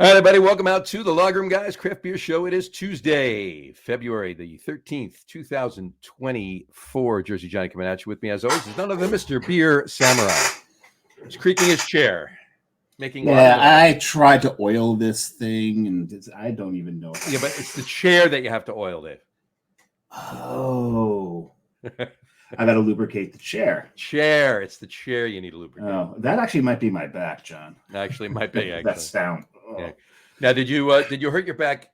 All right, everybody, welcome out to the Log Room Guys Craft Beer Show. It is Tuesday, February the 13th, 2024. Jersey Johnny coming at you. With me, as always, is none other than Mr. Beer Samurai. He's creaking his chair, making I tried to oil this thing, and I don't even know. Yeah, but it's the chair that you have to oil, Dave. Oh. I got to lubricate the chair. It's the chair you need to lubricate. Oh, that actually might be my back, John. Actually, might be. That sound. Oh. Yeah. Now, did you hurt your back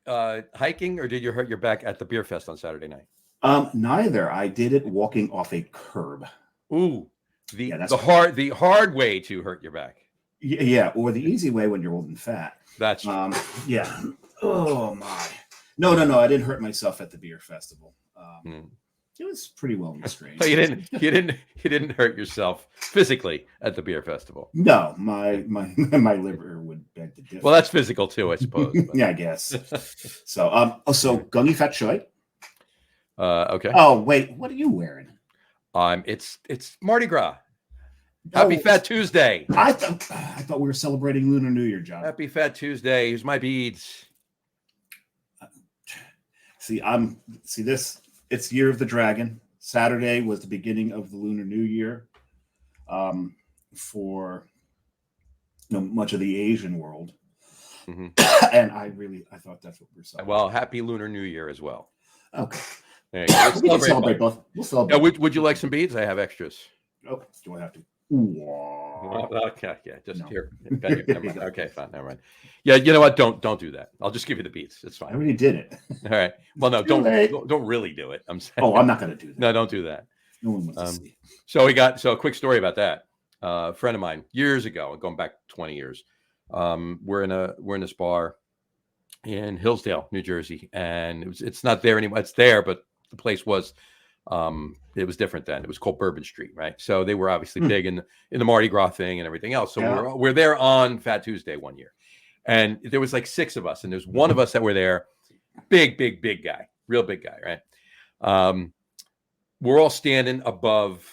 hiking, or did you hurt your back at the beer fest on Saturday night? Neither. I did it walking off a curb. Ooh, the hard way to hurt your back. Yeah, or the easy way when you're old and fat. That's true. Yeah. Oh my. No. I didn't hurt myself at the beer festival. It was pretty well restrained. You didn't hurt yourself physically at the beer festival. No, my liver would beg to differ. Well, that's physical too, I suppose. Yeah, I guess. So Gungy Fat Choi. Okay. Oh wait, what are you wearing? It's Mardi Gras. Happy Fat Tuesday. I thought we were celebrating Lunar New Year, John. Happy Fat Tuesday. Here's my beads. See this. It's Year of the Dragon. Saturday was the beginning of the Lunar New Year for much of the Asian world. Mm-hmm. And I thought that's what we're celebrating. Well, happy Lunar New Year as well. Okay. There you go. We'll celebrate both. We'll celebrate. Would you like some beads? I have extras. Oh, do I have to? Okay, yeah, just here. Okay, fine, never mind. Yeah, you know what? Don't do that. I'll just give you the beats. It's fine. I already did it. All right. Well, no, don't really do it. I'm saying. Oh, I'm not going to do that. No, don't do that. No one wants to see. So a quick story about that. A friend of mine years ago, going back 20 years. We're in this bar in Hillsdale, New Jersey, and it's not there anymore. It's there, but the place was. It was different then. It was called Bourbon Street, right? So they were obviously big in the Mardi Gras thing and everything else. So we're there on Fat Tuesday one year, and there was like 6 of us, and there's one of us that were there, big guy, real big guy, right? We're all standing above,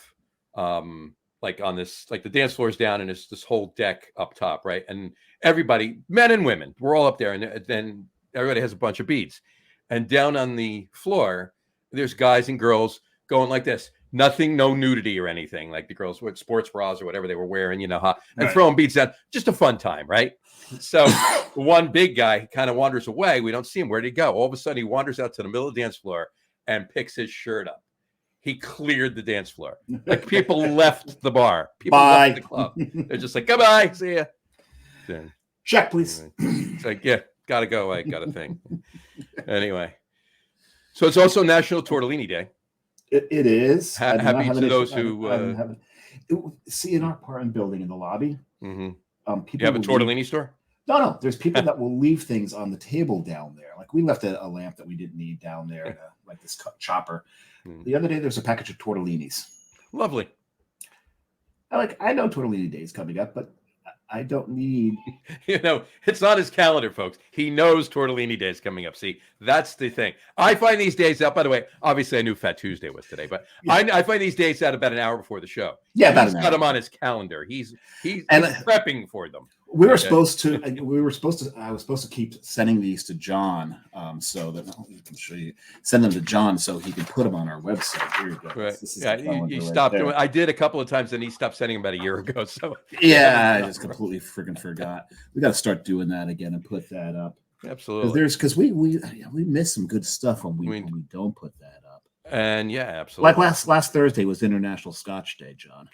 like on this, like the dance floor is down, and it's this whole deck up top, right? And everybody, men and women, we're all up there, and then everybody has a bunch of beads, and down on the floor. There's guys and girls going like this. Nothing, no nudity or anything. Like the girls with sports bras or whatever they were wearing, and throwing beads down. Just a fun time, right? So one big guy kind of wanders away. We don't see him. Where'd he go? All of a sudden, he wanders out to the middle of the dance floor and picks his shirt up. He cleared the dance floor. Like people left the bar. People left the club. They're just like, goodbye. See ya. Check, please. It's like, yeah, gotta go. I got a thing. Anyway. So it's also National Tortellini Day. It is. Happy to those who see in our apartment building in the lobby. Mm-hmm. People you have a tortellini store? No. There's people that will leave things on the table down there. Like we left a lamp that we didn't need down there, like this chopper. The other day, there's a package of tortellinis. Lovely. I know Tortellini Day is coming up, but I don't need. It's not his calendar, folks. He knows Tortellini Day is coming up. See, that's the thing. I find these days out, by the way, obviously I knew Fat Tuesday was today, but I find these days out about an hour before the show. Yeah, he's got them on his calendar. He's prepping for them. I was supposed to keep sending these to John, so that I can show you. Send them to John so he can put them on our website. Here you go. Right. You stopped doing. I did a couple of times, and he stopped sending them about a year ago. So yeah, I just completely freaking forgot. We got to start doing that again and put that up. Absolutely. Because we miss some good stuff when we don't put that up. And yeah, absolutely. Like last Thursday was International Scotch Day, John.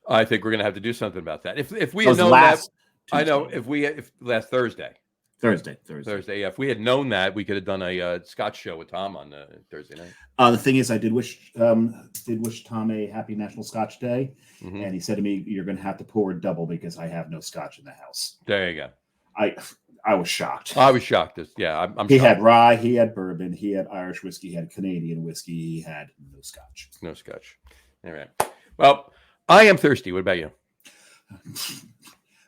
I think we're going to have to do something about that. If we had known that. Tuesday. I know if last Thursday. Yeah. If we had known that, we could have done a Scotch show with Tom on Thursday night. The thing is, I did wish Tom a happy National Scotch Day, and he said to me, "You're going to have to pour a double because I have no Scotch in the house." There you go. I was shocked. I was shocked. Yeah, He had rye, he had bourbon, he had Irish whiskey, he had Canadian whiskey, he had no Scotch. No Scotch. All right. Well, I am thirsty. What about you?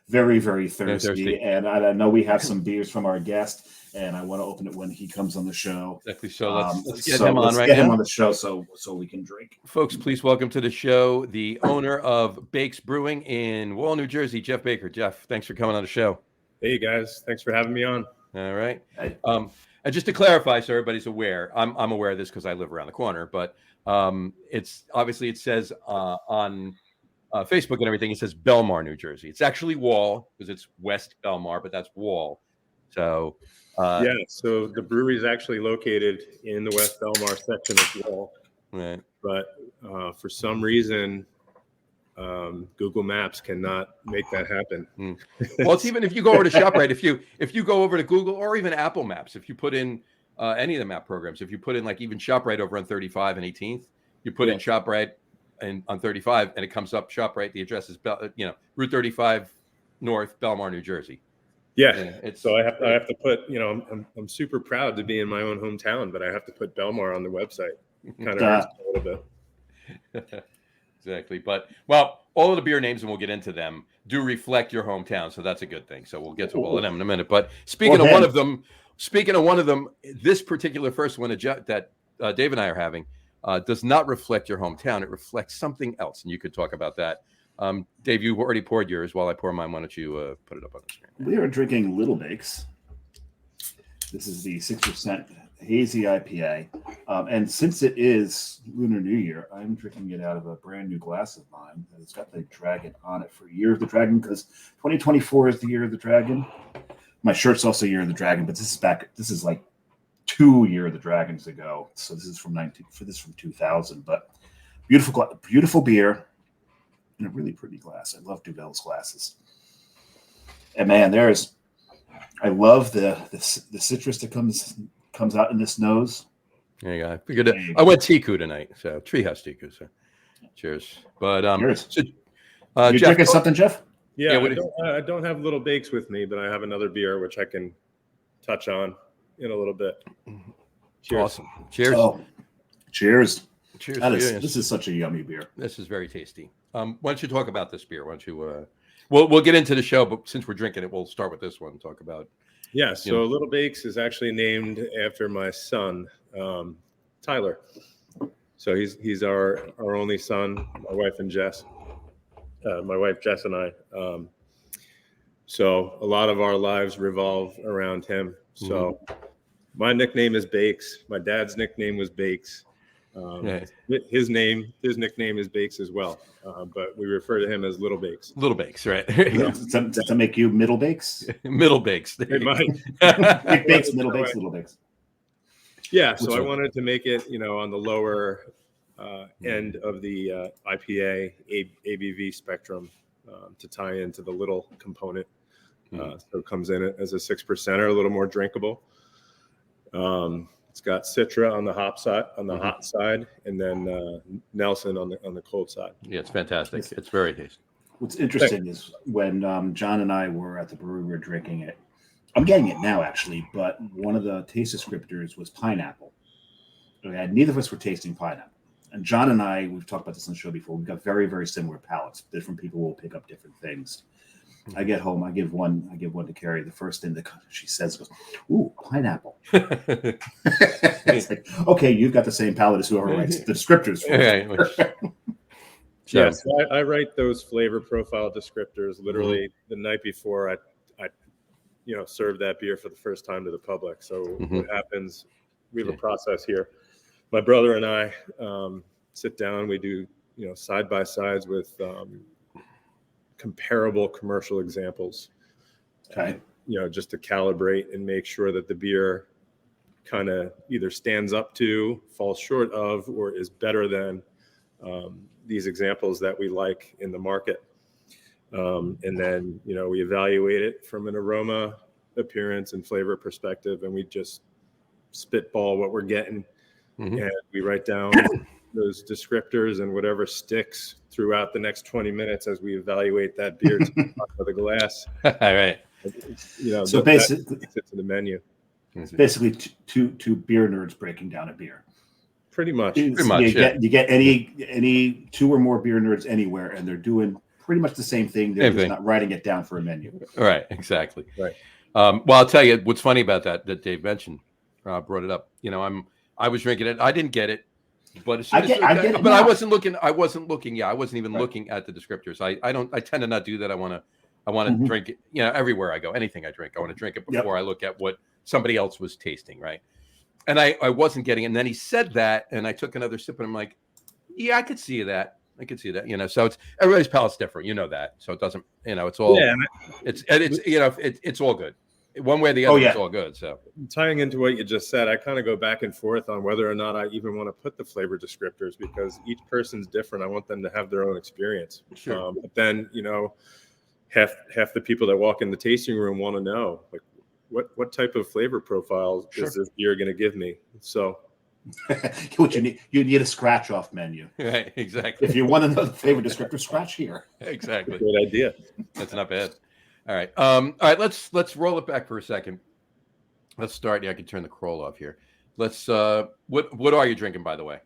Very, very thirsty. And I know we have some beers from our guest, and I want to open it when he comes on the show. Exactly. So let's get him on right now. Get him on the show so we can drink. Folks, please welcome to the show the owner of Bakes Brewing in Wall, New Jersey, Jeff Baker. Jeff, thanks for coming on the show. Hey guys, thanks for having me on. All right. And just to clarify, so everybody's aware, I'm aware of this because I live around the corner, but it's obviously it says on Facebook and everything, it says Belmar, New Jersey. It's actually Wall because it's West Belmar, but that's Wall. So so the brewery is actually located in the West Belmar section of Wall, right. But for some reason, Google Maps cannot make that happen. Well, it's even if you go over to ShopRite, if you go over to Google or even Apple Maps, if you put in any of the map programs, if you put in like even ShopRite over on 35 and 18th, you put in ShopRite and on 35 and it comes up ShopRite. The address is Route 35 North, Belmar, New Jersey. So I have to put, I'm super proud to be in my own hometown, but I have to put Belmar on the website. Kind of hurts a little bit. Exactly. But well, all of the beer names, and we'll get into them, do reflect your hometown. So that's a good thing. So we'll get to all of them in a minute. But speaking of one of them, this particular first one that Dave and I are having does not reflect your hometown. It reflects something else. And you could talk about that. Dave, you've already poured yours. While I pour mine, why don't you put it up on the screen? We are drinking Little Bakes. This is the 6% hazy IPA. And since it is Lunar New Year, I'm drinking it out of a brand new glass of mine. It's got the dragon on it for Year of the Dragon because 2024 is the Year of the Dragon. My shirt's also Year of the Dragon, but this is like 2 Year of the Dragons ago. So this is from 2000. But beautiful beer in a really pretty glass. I love Duvel's glasses. And man, I love the citrus that comes out in this nose. There you go. I figured I went Tiku tonight, so Treehouse Tiku. So cheers. But cheers. So, you Jeff, drinking something, Jeff? Yeah, I don't have Little Bakes with me, but I have another beer which I can touch on in a little bit. Cheers. Awesome. Cheers. Cheers. Cheers. This is such a yummy beer. This is very tasty. Why don't you talk about this beer? Why don't you? We'll get into the show, but since we're drinking it, we'll start with this one and talk about. Yeah. So Little Bakes is actually named after my son, Tyler. So he's our only son. My wife Jess and I. So a lot of our lives revolve around him. So my nickname is Bakes. My dad's nickname was Bakes. His nickname is Bakes as well, but we refer to him as Little Bakes. Little Bakes, right? to make you Middle Bakes. Middle Bakes. It might. Big Bakes, Middle Bakes, Little Bakes. Yeah, so I wanted to make it, on the lower end of the IPA ABV spectrum to tie into the little component. So it comes in as a 6%er, a little more drinkable. It's got Citra on the hot side, and then Nelson on the cold side. Yeah, it's fantastic. It's very tasty. What's interesting is when John and I were at the brewery, we were drinking it. I'm getting it now, actually, but one of the taste descriptors was pineapple. Neither of us were tasting pineapple. And John and I, we've talked about this on the show before, we've got very, very similar palates. Different people will pick up different things. I get home, I give one to Carrie. The first thing that she says goes, "Ooh, pineapple." It's like, okay, you've got the same palate as whoever writes the descriptors. So I write those flavor profile descriptors literally the night before I serve that beer for the first time to the public. So what happens? We have a process here. My brother and I sit down. We do side by sides with comparable commercial examples. Okay. Just to calibrate and make sure that the beer kind of either stands up to, falls short of, or is better than these examples that we like in the market. And then, we evaluate it from an aroma, appearance, and flavor perspective, and we just spitball what we're getting. And we write down those descriptors and whatever sticks throughout the next 20 minutes as we evaluate that beer to the top of the glass. All right. So basically, it's to the menu. It's basically two beer nerds breaking down a beer. Pretty much. You get any two or more beer nerds anywhere, and they're doing pretty much the same thing. They're just not writing it down for a menu. Right. Exactly. Right. Well, I'll tell you what's funny about that Dave mentioned. Brought it up. I was drinking it. I didn't get it, but as soon as I get it. But I wasn't looking. Yeah, I wasn't even looking at the descriptors. I tend to not do that. I want I want to Mhm. drink it, everywhere I go, anything I drink, I want to drink it before I look at what somebody else was tasting, right? And I wasn't getting it. And then he said that, and I took another sip, and I'm like, yeah, I could see that. So it's everybody's palate's different, that. So it doesn't, it's all, it's all good. One way or the other, it's all good. So tying into what you just said, I kind of go back and forth on whether or not I even want to put the flavor descriptors, because each person's different. I want them to have their own experience. Sure. But then, half the people that walk in the tasting room want to know, like, what type of flavor profile is this beer going to give me? So what you need a scratch off menu. Right, exactly. If you want to know the flavor descriptor, scratch here. Exactly. Good idea. That's not bad. All right. All right. Let's roll it back for a second. Let's start. Yeah, I can turn the crawl off here. Let's. What are you drinking, by the way?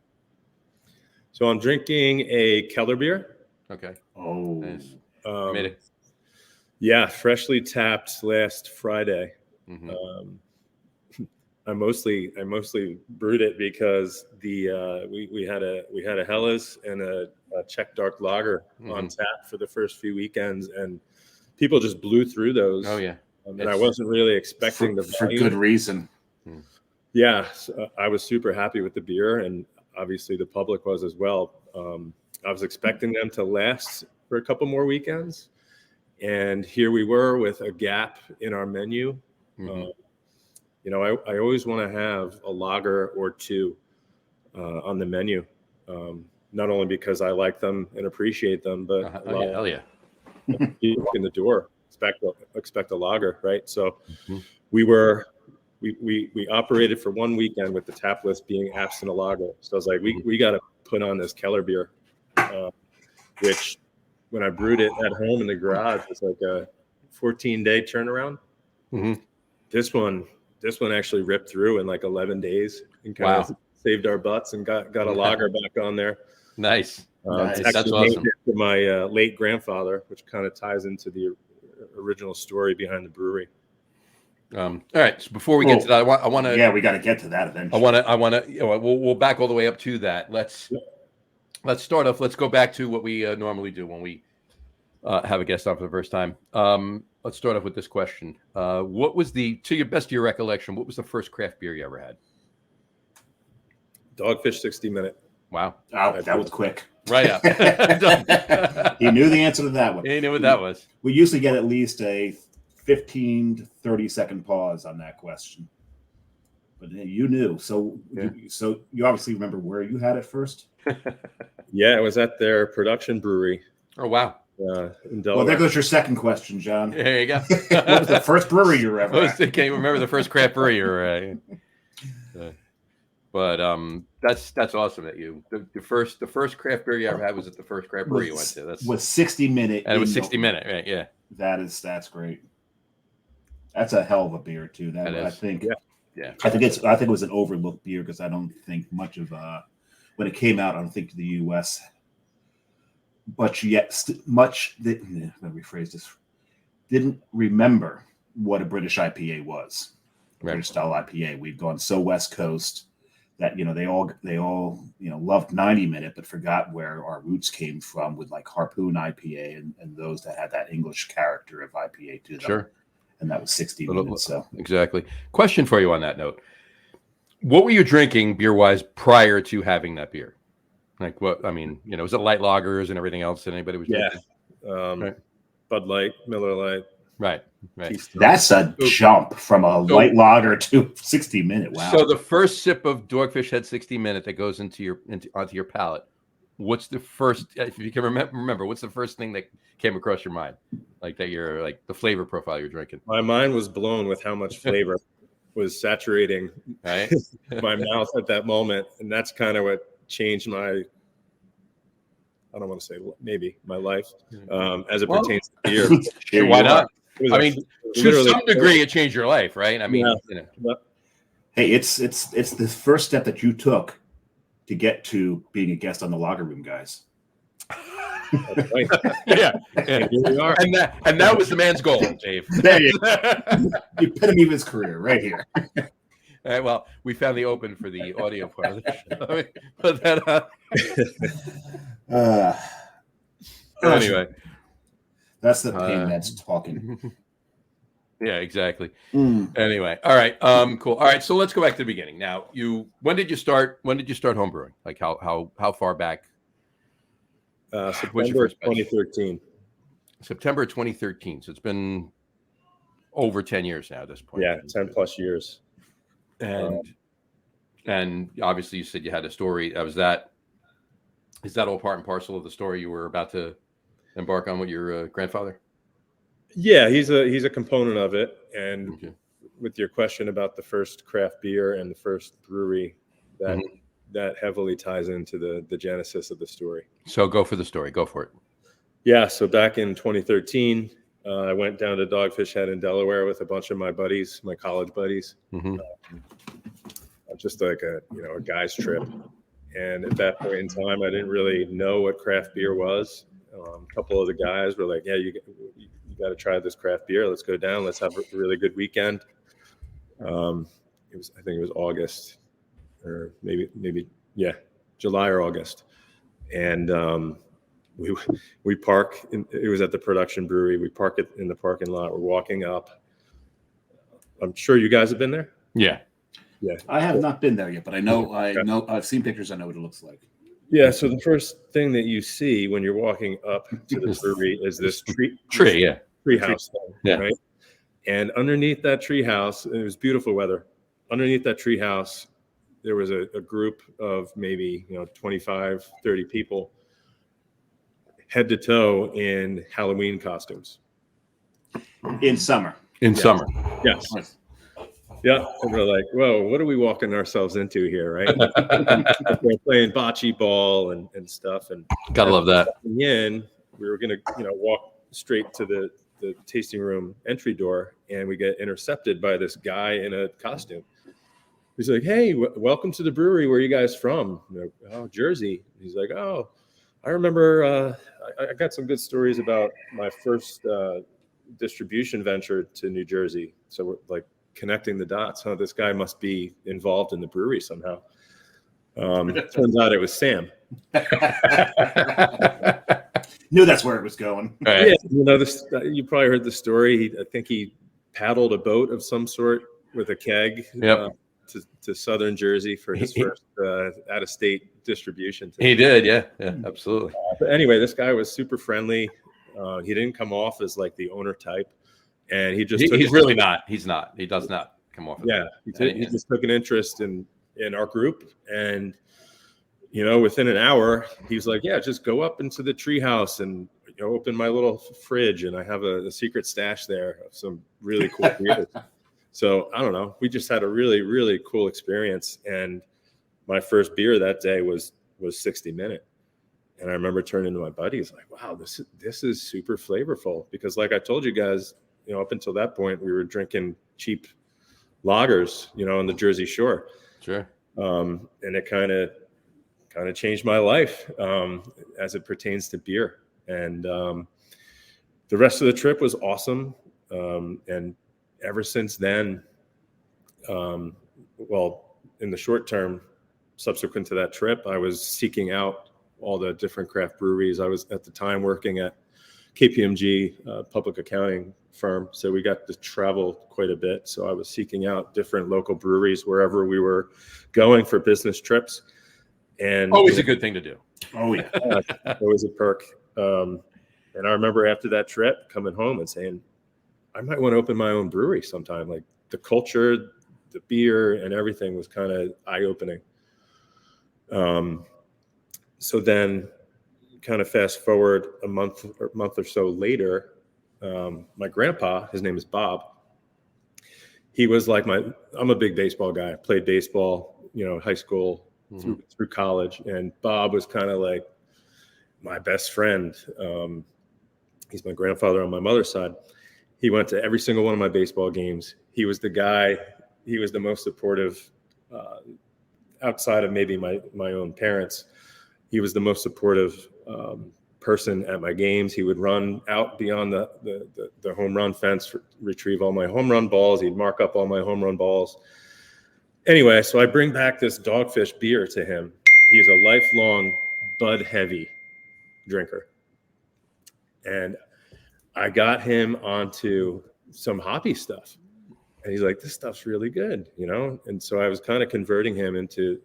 So I'm drinking a Keller beer. Okay. Oh. Nice. Made it. Yeah, freshly tapped last Friday. Mm-hmm. I mostly brewed it because we had a Helles and a Czech dark lager on tap for the first few weekends, and people just blew through those. Oh yeah, and I wasn't really expecting for good reason. Yeah, so I was super happy with the beer, and obviously the public was as well. I was expecting them to last for a couple more weekends, and here we were with a gap in our menu. I always want to have a lager or two on the menu, not only because I like them and appreciate them, but hell yeah. You walk in the door, expect a lager, right? So we operated for one weekend with the tap list being absent a lager. So I was like, we got to put on this Keller beer, which when I brewed it at home in the garage, was like a 14-day turnaround. This one actually ripped through in like 11 days and kind of saved our butts and got a lager back on there. Nice. That's awesome. To my late grandfather, which kind of ties into the original story behind the brewery. All right. So before we get to that, I want to. Yeah, we got to get to that eventually. I want to. We'll back all the way up to that. Let's start off. Let's go back to what we normally do when we have a guest on for the first time. Let's start off with this question. What was to your best of your recollection, what was the first craft beer you ever had? Dogfish 60 Minute. Wow. Oh, that was quick. Right up. He knew the answer to that one. He knew what that was. We usually get at least a 15 to 30-second pause on that question. But you knew. So you obviously remember where you had it first? Yeah, it was at their production brewery. Oh, wow. In Delaware. Well, there goes your second question, John. There you go. What was the first brewery you were ever at? Can you remember the first craft brewery you were at? But that's awesome that the first craft beer you ever had was at the first craft brewery you went to. That was 60 Minute. And it was 60 Minute, right? Yeah. That's great. That's a hell of a beer too. That is. I think. Yeah. I think it was an overlooked beer because I don't think much of when it came out. I don't think the U.S. Let me rephrase this. Didn't remember what a British IPA was. Right. British style IPA. We'd gone so West Coast that they all loved 90 Minute, but forgot where our roots came from with like Harpoon IPA and those that had that English character of IPA to them. Sure. And that was 60 minutes. So exactly. Question for you on that note: what were you drinking beer wise prior to having that beer? Like what? I mean, was it light lagers and everything else that anybody was drinking? Right. Bud Light, Miller Light. Right. That's a jump from a light lager to 60 Minute. Wow. So the first sip of Dogfish Head 60 Minute that goes onto your palate. What's the first? If you can remember, what's the first thing that came across your mind, like that you're like the flavor profile you're drinking? My mind was blown with how much flavor was saturating my mouth at that moment, and that's kind of what changed my. I don't want to say maybe my life as it pertains to beer. Sure, why not? I mean, to some degree, it changed your life, right? I mean, Hey, it's the first step that you took to get to being a guest on the Lager Room, guys. That's right. Yeah. Here we are. And that was the man's goal, Dave. There you go. The epitome of his career, right here. All right, well, we found the open for the audio part of the show. Put that up. Anyway, That's the pain meds talking. Yeah, exactly. Mm. Anyway, all right, cool. All right, so let's go back to the beginning. Now, when did you start home brewing? Like how far back? Was your September first batch? 2013. September 2013. So it's been over 10 years now at this point. Yeah, 10 plus years. And obviously you said you had a story. Is that all part and parcel of the story you were about to embark on with your grandfather? Yeah, he's a component of it. And Okay. with your question about the first craft beer and the first brewery, that heavily ties into the genesis of the story. So go for the story. Go for it. Yeah, so back in 2013, I went down to Dogfish Head in Delaware with a bunch of my buddies, my college buddies, just like a guy's trip. And at that point in time, I didn't really know what craft beer was. A couple of the guys were like, "Yeah, you got to try this craft beer. Let's go down. Let's have a really good weekend." I think it was August, or maybe July or August, and we park. It was at the production brewery. We park it in the parking lot. We're walking up. I'm sure you guys have been there. Yeah. I have not been there yet, but I know I've seen pictures. I know what it looks like. Yeah. So the first thing that you see when you're walking up to the brewery is this tree house thing, yeah. Right? And underneath that tree house, it was beautiful weather. Underneath that tree house, there was a group of maybe 25, 30 people, head to toe in Halloween costumes. In summer. Summer. Yes. Nice. Yeah. And we're like, whoa, what are we walking ourselves into here, right? We're playing bocce ball and stuff. And gotta love that. We were gonna, walk straight to the tasting room entry door, and we get intercepted by this guy in a costume. He's like, "Hey, welcome to the brewery. Where are you guys from?" Like, "Oh, Jersey." He's like, "Oh, I remember. I got some good stories about my first distribution venture to New Jersey." So we're like connecting the dots. Huh? This guy must be involved in the brewery somehow. Turns out it was Sam. Knew that's where it was going. Right. Yeah, you probably heard the story. I think he paddled a boat of some sort with a keg to southern Jersey for his first out-of-state distribution. He did, yeah, absolutely. But anyway, this guy was super friendly. He didn't come off as like the owner type, and he's really not. He's not. He does not come off. He just took an interest in our group, and within an hour, he was like, "Yeah, just go up into the treehouse and open my little fridge, and I have a secret stash there of some really cool beers." So I don't know. We just had a really, really cool experience, and my first beer that day was 60 Minute, and I remember turning to my buddies like, "Wow, this is super flavorful." Because like I told you guys, up until that point, we were drinking cheap lagers, on the Jersey Shore. Sure. And it kind of changed my life as it pertains to beer. And the rest of the trip was awesome. And ever since then, in the short term, subsequent to that trip, I was seeking out all the different craft breweries. I was at the time working at KPMG, public accounting firm. So we got to travel quite a bit. So I was seeking out different local breweries wherever we were going for business trips. And always a good thing to do. Oh yeah, always a perk. And I remember after that trip coming home and saying, I might want to open my own brewery sometime. Like the culture, the beer, and everything was kind of eye-opening. So then, kind of fast forward a month or so later, my grandpa, his name is Bob. He was like I'm a big baseball guy. I played baseball, high school through college, and Bob was kind of like my best friend. He's my grandfather on my mother's side. He went to every single one of my baseball games. He was the guy. He was the most supportive, outside of maybe my own parents. He was the most supportive person at my games. He would run out beyond the home run fence, retrieve all my home run balls. He'd mark up all my home run balls. Anyway, so I bring back this Dogfish beer to him. He's a lifelong Bud heavy drinker. And I got him onto some hoppy stuff. And he's like, this stuff's really good, you know? And so I was kind of converting him into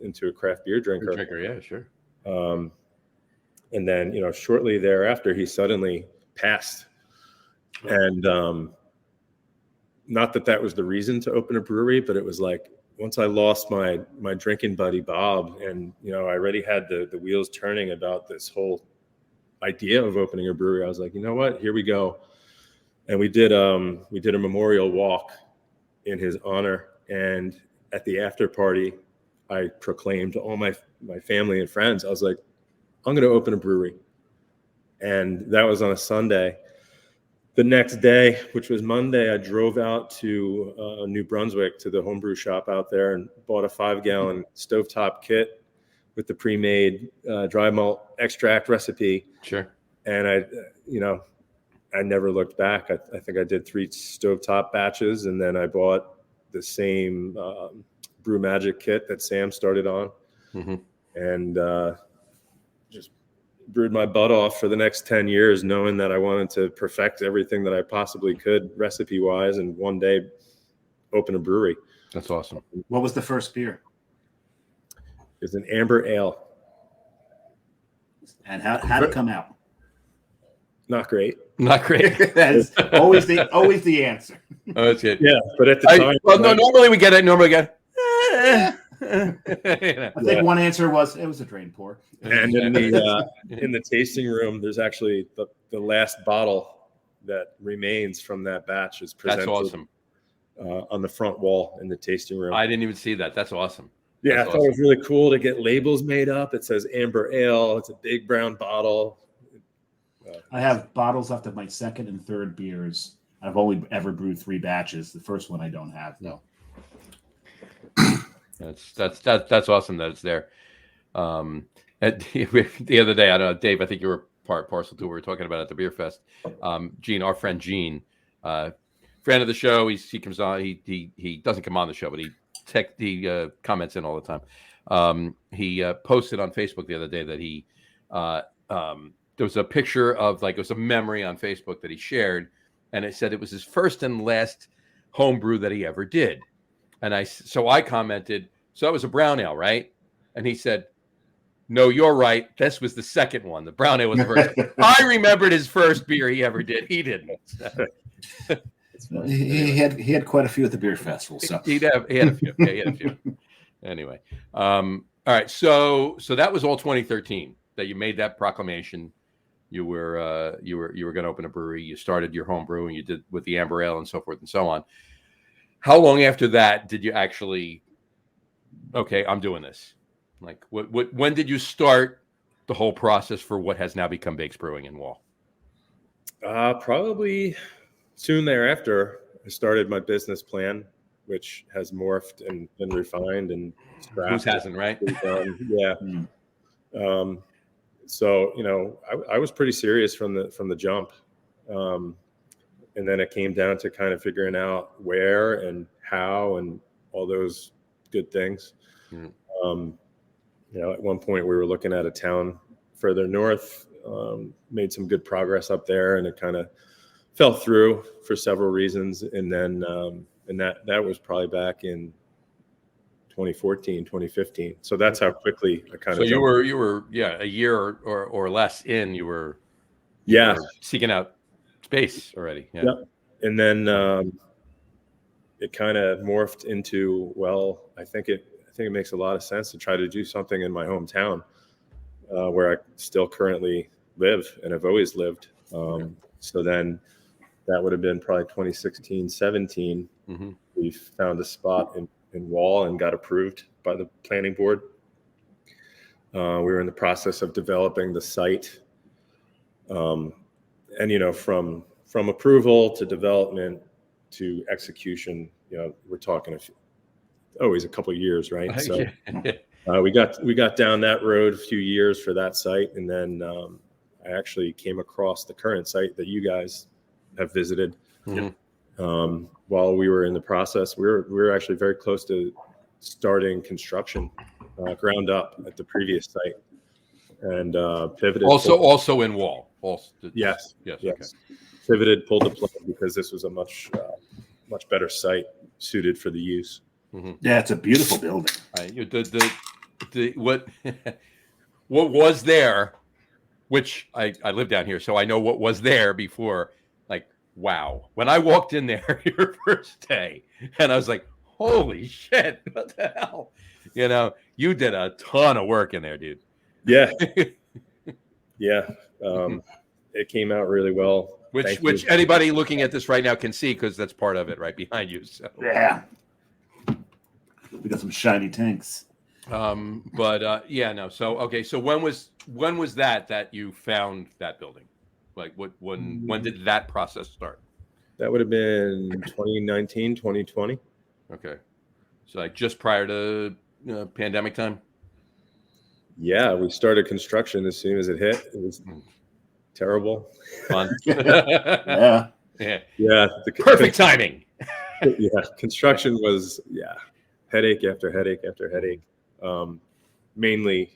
a craft beer drinker. Yeah, sure. And then, you know, shortly thereafter, he suddenly passed. And not that that was the reason to open a brewery, but it was like, once I lost my drinking buddy, Bob, and, you know, I already had the wheels turning about this whole idea of opening a brewery, I was like, you know what, here we go. And we did a memorial walk in his honor. And at the after party, I proclaimed to all my family and friends, I was like, I'm going to open a brewery. And that was on a Sunday. The next day, which was Monday, I drove out to New Brunswick to the homebrew shop out there and bought a 5-gallon stovetop kit with the pre-made dry malt extract recipe. Sure. And I never looked back. I think I did 3 stovetop batches, and then I bought the same Brew Magic kit that Sam started on, and just brewed my butt off for the next 10 years, knowing that I wanted to perfect everything that I possibly could recipe-wise, and one day open a brewery. That's awesome. What was the first beer? It's an amber ale. And how did it come out? Not great. Not great. That's always the answer. Oh, that's good. Yeah, but at the time, normally we get it. I think one answer was it was a drain pour. And in the tasting room, there's actually the last bottle that remains from that batch is presented. That's awesome. On the front wall in the tasting room. I didn't even see that. That's awesome. Yeah, That's I thought it was really cool to get labels made up. It says amber ale. It's a big brown bottle. I have bottles left of my second and third beers. I've only ever brewed 3 batches. The first one I don't have. No. That's awesome that it's there. The other day, I don't know, Dave, I think you were parcel to what we were talking about at the beer fest. Gene, our friend Gene, friend of the show. He comes on. He doesn't come on the show, but he comments in all the time. He posted on Facebook the other day that there was a picture of, like, it was a memory on Facebook that he shared, and it said it was his first and last homebrew that he ever did. And I commented, so that was a brown ale, right? And he said, no, you're right. This was the second one. The brown ale was the first. I remembered his first beer he ever did. He didn't. He had quite a few at the beer festival. So he had a few. Yeah, he had a few. Anyway, all right. So that was all 2013 that you made that proclamation. You were going to open a brewery. You started your home brewing. You did with the amber ale and so forth and so on. How long after that did you actually? Okay, I'm doing this. Like, when did you start the whole process for what has now become Bakes Brewing in Wall? Probably soon thereafter, I started my business plan, which has morphed and been refined and scrapped. Who hasn't, right? Yeah. So, I was pretty serious from the jump. And then it came down to kind of figuring out where and how and all those good things. At one point we were looking at a town further north, made some good progress up there, and it kind of fell through for several reasons. And then, and that was probably back in 2014, 2015. So that's how quickly I kind of. So you were a year or less in. You were seeking out space already. Yeah. Yep. And then it kind of morphed into, well, I think it makes a lot of sense to try to do something in my hometown, where I still currently live and have always lived. So then that would have been probably 2016, 17. We found a spot in Wall and got approved by the planning board. We were in the process of developing the site. And, from approval to development to execution, we're talking always a couple of years, right? So we got down that road a few years for that site, and then I actually came across the current site that you guys have visited. While we were in the process, we were actually very close to starting construction, ground up at the previous site, and pivoted. Also in Wall. Yes. Okay. pivoted, pulled the plug because this was a much better site suited for the use. Yeah, it's a beautiful building. What what was there, which I live down here, so I know what was there before. Like, wow, when I walked in there your first day, and I was like, holy shit, what the hell? You did a ton of work in there, dude. Yeah. Yeah. It came out really well. Which anybody looking at this right now can see, because that's part of it right behind you. So Yeah. We got some shiny tanks. yeah, no. So okay, so when was that you found that building? Like when did that process start? That would have been 2019, 2020. Okay. So like just prior to pandemic time? Yeah, we started construction as soon as it hit. It was terrible. Fun. Yeah. Yeah. Perfect timing. Yeah. Construction was, headache after headache after headache. Mainly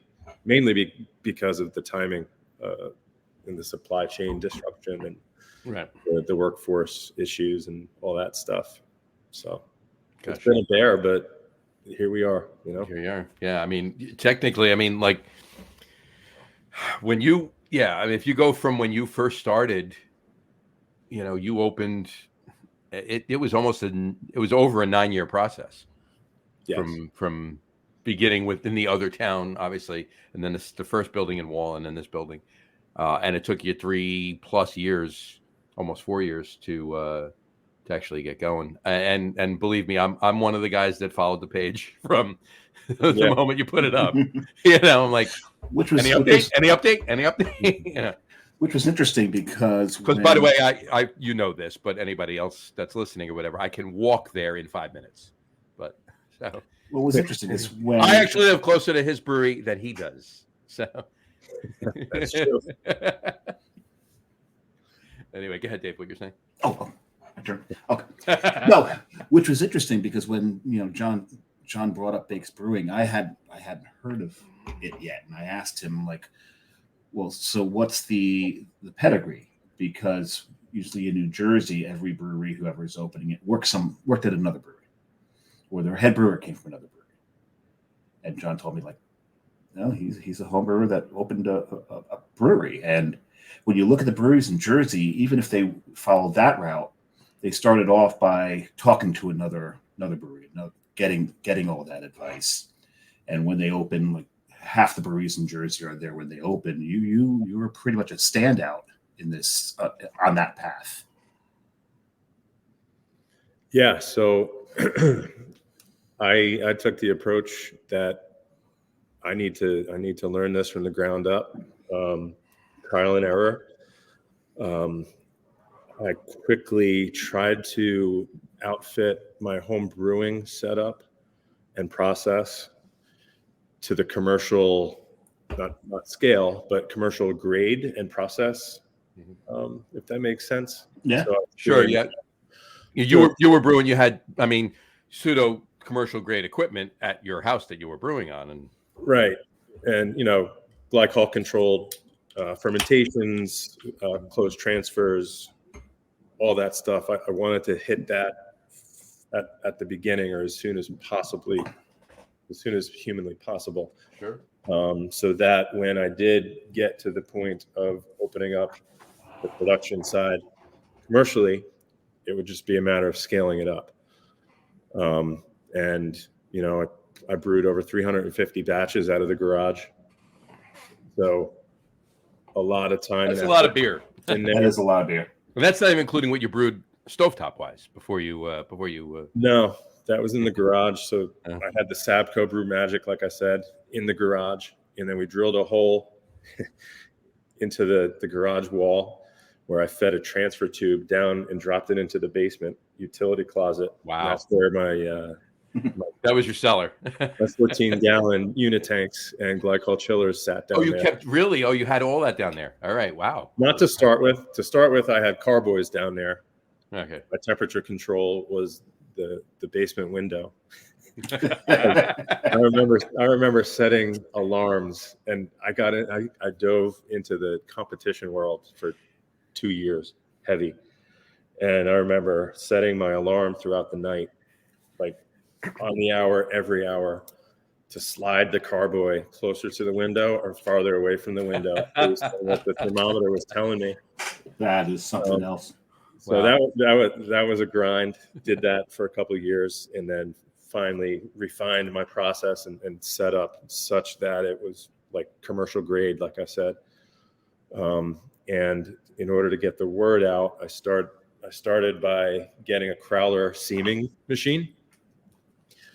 because of the timing and the supply chain disruption and the workforce issues and all that stuff. So It's been a bear, but here we are, Here you are. Yeah. I mean, technically, like when you, if you go from when you first started, you opened, it was over a 9-year process. Yes. From beginning within the other town, obviously, and then the first building in Wall, and then this building, and it took you 3+ years, almost 4 years to actually get going. And believe me, I'm one of the guys that followed the page from the moment you put it up. I'm like, any update? Which was interesting because by the way, I this, but anybody else that's listening or whatever, I can walk there in 5 minutes. But so what was interesting is when I actually live closer to his brewery than he does. So that's true. Anyway, go ahead, Dave. What you're saying? Oh, my turn. Okay. No, which was interesting because when John brought up Bakes Brewing, I hadn't heard of it yet, and I asked him like, well, so what's the pedigree? Because usually in New Jersey, every brewery, whoever's opening it, worked at another brewery, or their head brewer came from another brewery. And John told me like, no, he's a home brewer that opened a brewery. And when you look at the breweries in Jersey, even if they followed that route, they started off by talking to another brewery, getting all that advice. And when they open, like half the breweries in Jersey are there when they open. You were pretty much a standout in this on that path. Yeah. So I took the approach that I need to learn this from the ground up, trial and error. I quickly tried to outfit my home brewing setup and process to the commercial, not scale, but commercial grade and process, if that makes sense. Yeah, so sure. Yeah, you were brewing. You had, pseudo commercial grade equipment at your house that you were brewing on, and right, and glycol controlled fermentations, closed transfers, all that stuff. I wanted to hit that at the beginning, or as soon as humanly possible. Sure. So that when I did get to the point of opening up the production side commercially, it would just be a matter of scaling it up. I brewed over 350 batches out of the garage. So a lot of time. That's a lot of beer. And that is a lot of beer. And that's not even including what you brewed stovetop wise before you. No, that was in the garage. So I had the Sabco Brew Magic, like I said, in the garage, and then we drilled a hole into the garage wall where I fed a transfer tube down and dropped it into the basement utility closet. Wow, and that's where my that was your cellar. My 14-gallon unit tanks and glycol chillers sat down. Oh, you kept really? Oh, you had all that down there. All right, wow. Not to start with. To start with, I had carboys down there. Okay. My temperature control was the basement window. I remember setting alarms, and I got in. I dove into the competition world for 2 years. heavy. And I remember setting my alarm throughout the night, like on the hour, every hour, to slide the carboy closer to the window or farther away from the window based on what the thermometer was telling me. That is something else. So Wow. that was a grind. Did that for a couple of years, and then finally refined my process and set up such that it was like commercial grade, like I said. And in order to get the word out, I started by getting a crowler seaming machine.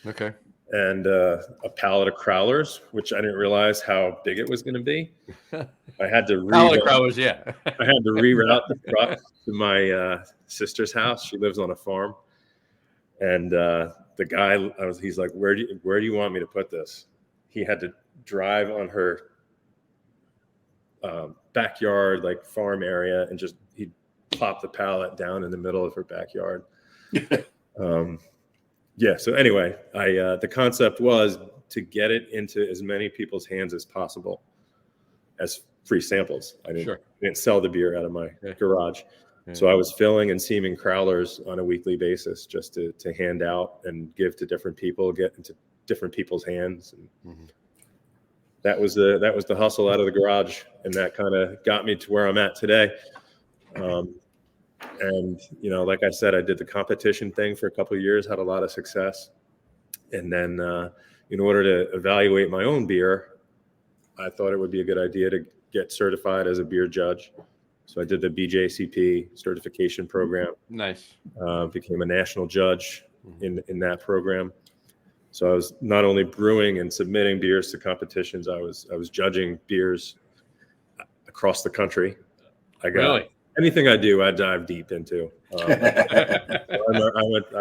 Okay. And a pallet of crowlers, which I didn't realize how big it was going to be. I had to Crowlers, yeah. I had to reroute the truck to my sister's house. She lives on a farm, and the guy, he's like, "Where do you want me to put this?" He had to drive on her backyard, like farm area, and he'd plop the pallet down in the middle of her backyard. Yeah. So anyway, the concept was to get it into as many people's hands as possible as free samples. I didn't sell the beer out of my garage. Yeah. So I was filling and seaming crowlers on a weekly basis just to hand out and give to different people, get into different people's hands. And that was the hustle out of the garage. And that kind of got me to where I'm at today. And, like I said, I did the competition thing for a couple of years, had a lot of success. And then in order to evaluate my own beer, I thought it would be a good idea to get certified as a beer judge. So I did the BJCP certification program. Nice. Became a national judge in that program. So I was not only brewing and submitting beers to competitions, I was judging beers across the country. Really? Anything I do, I dive deep into.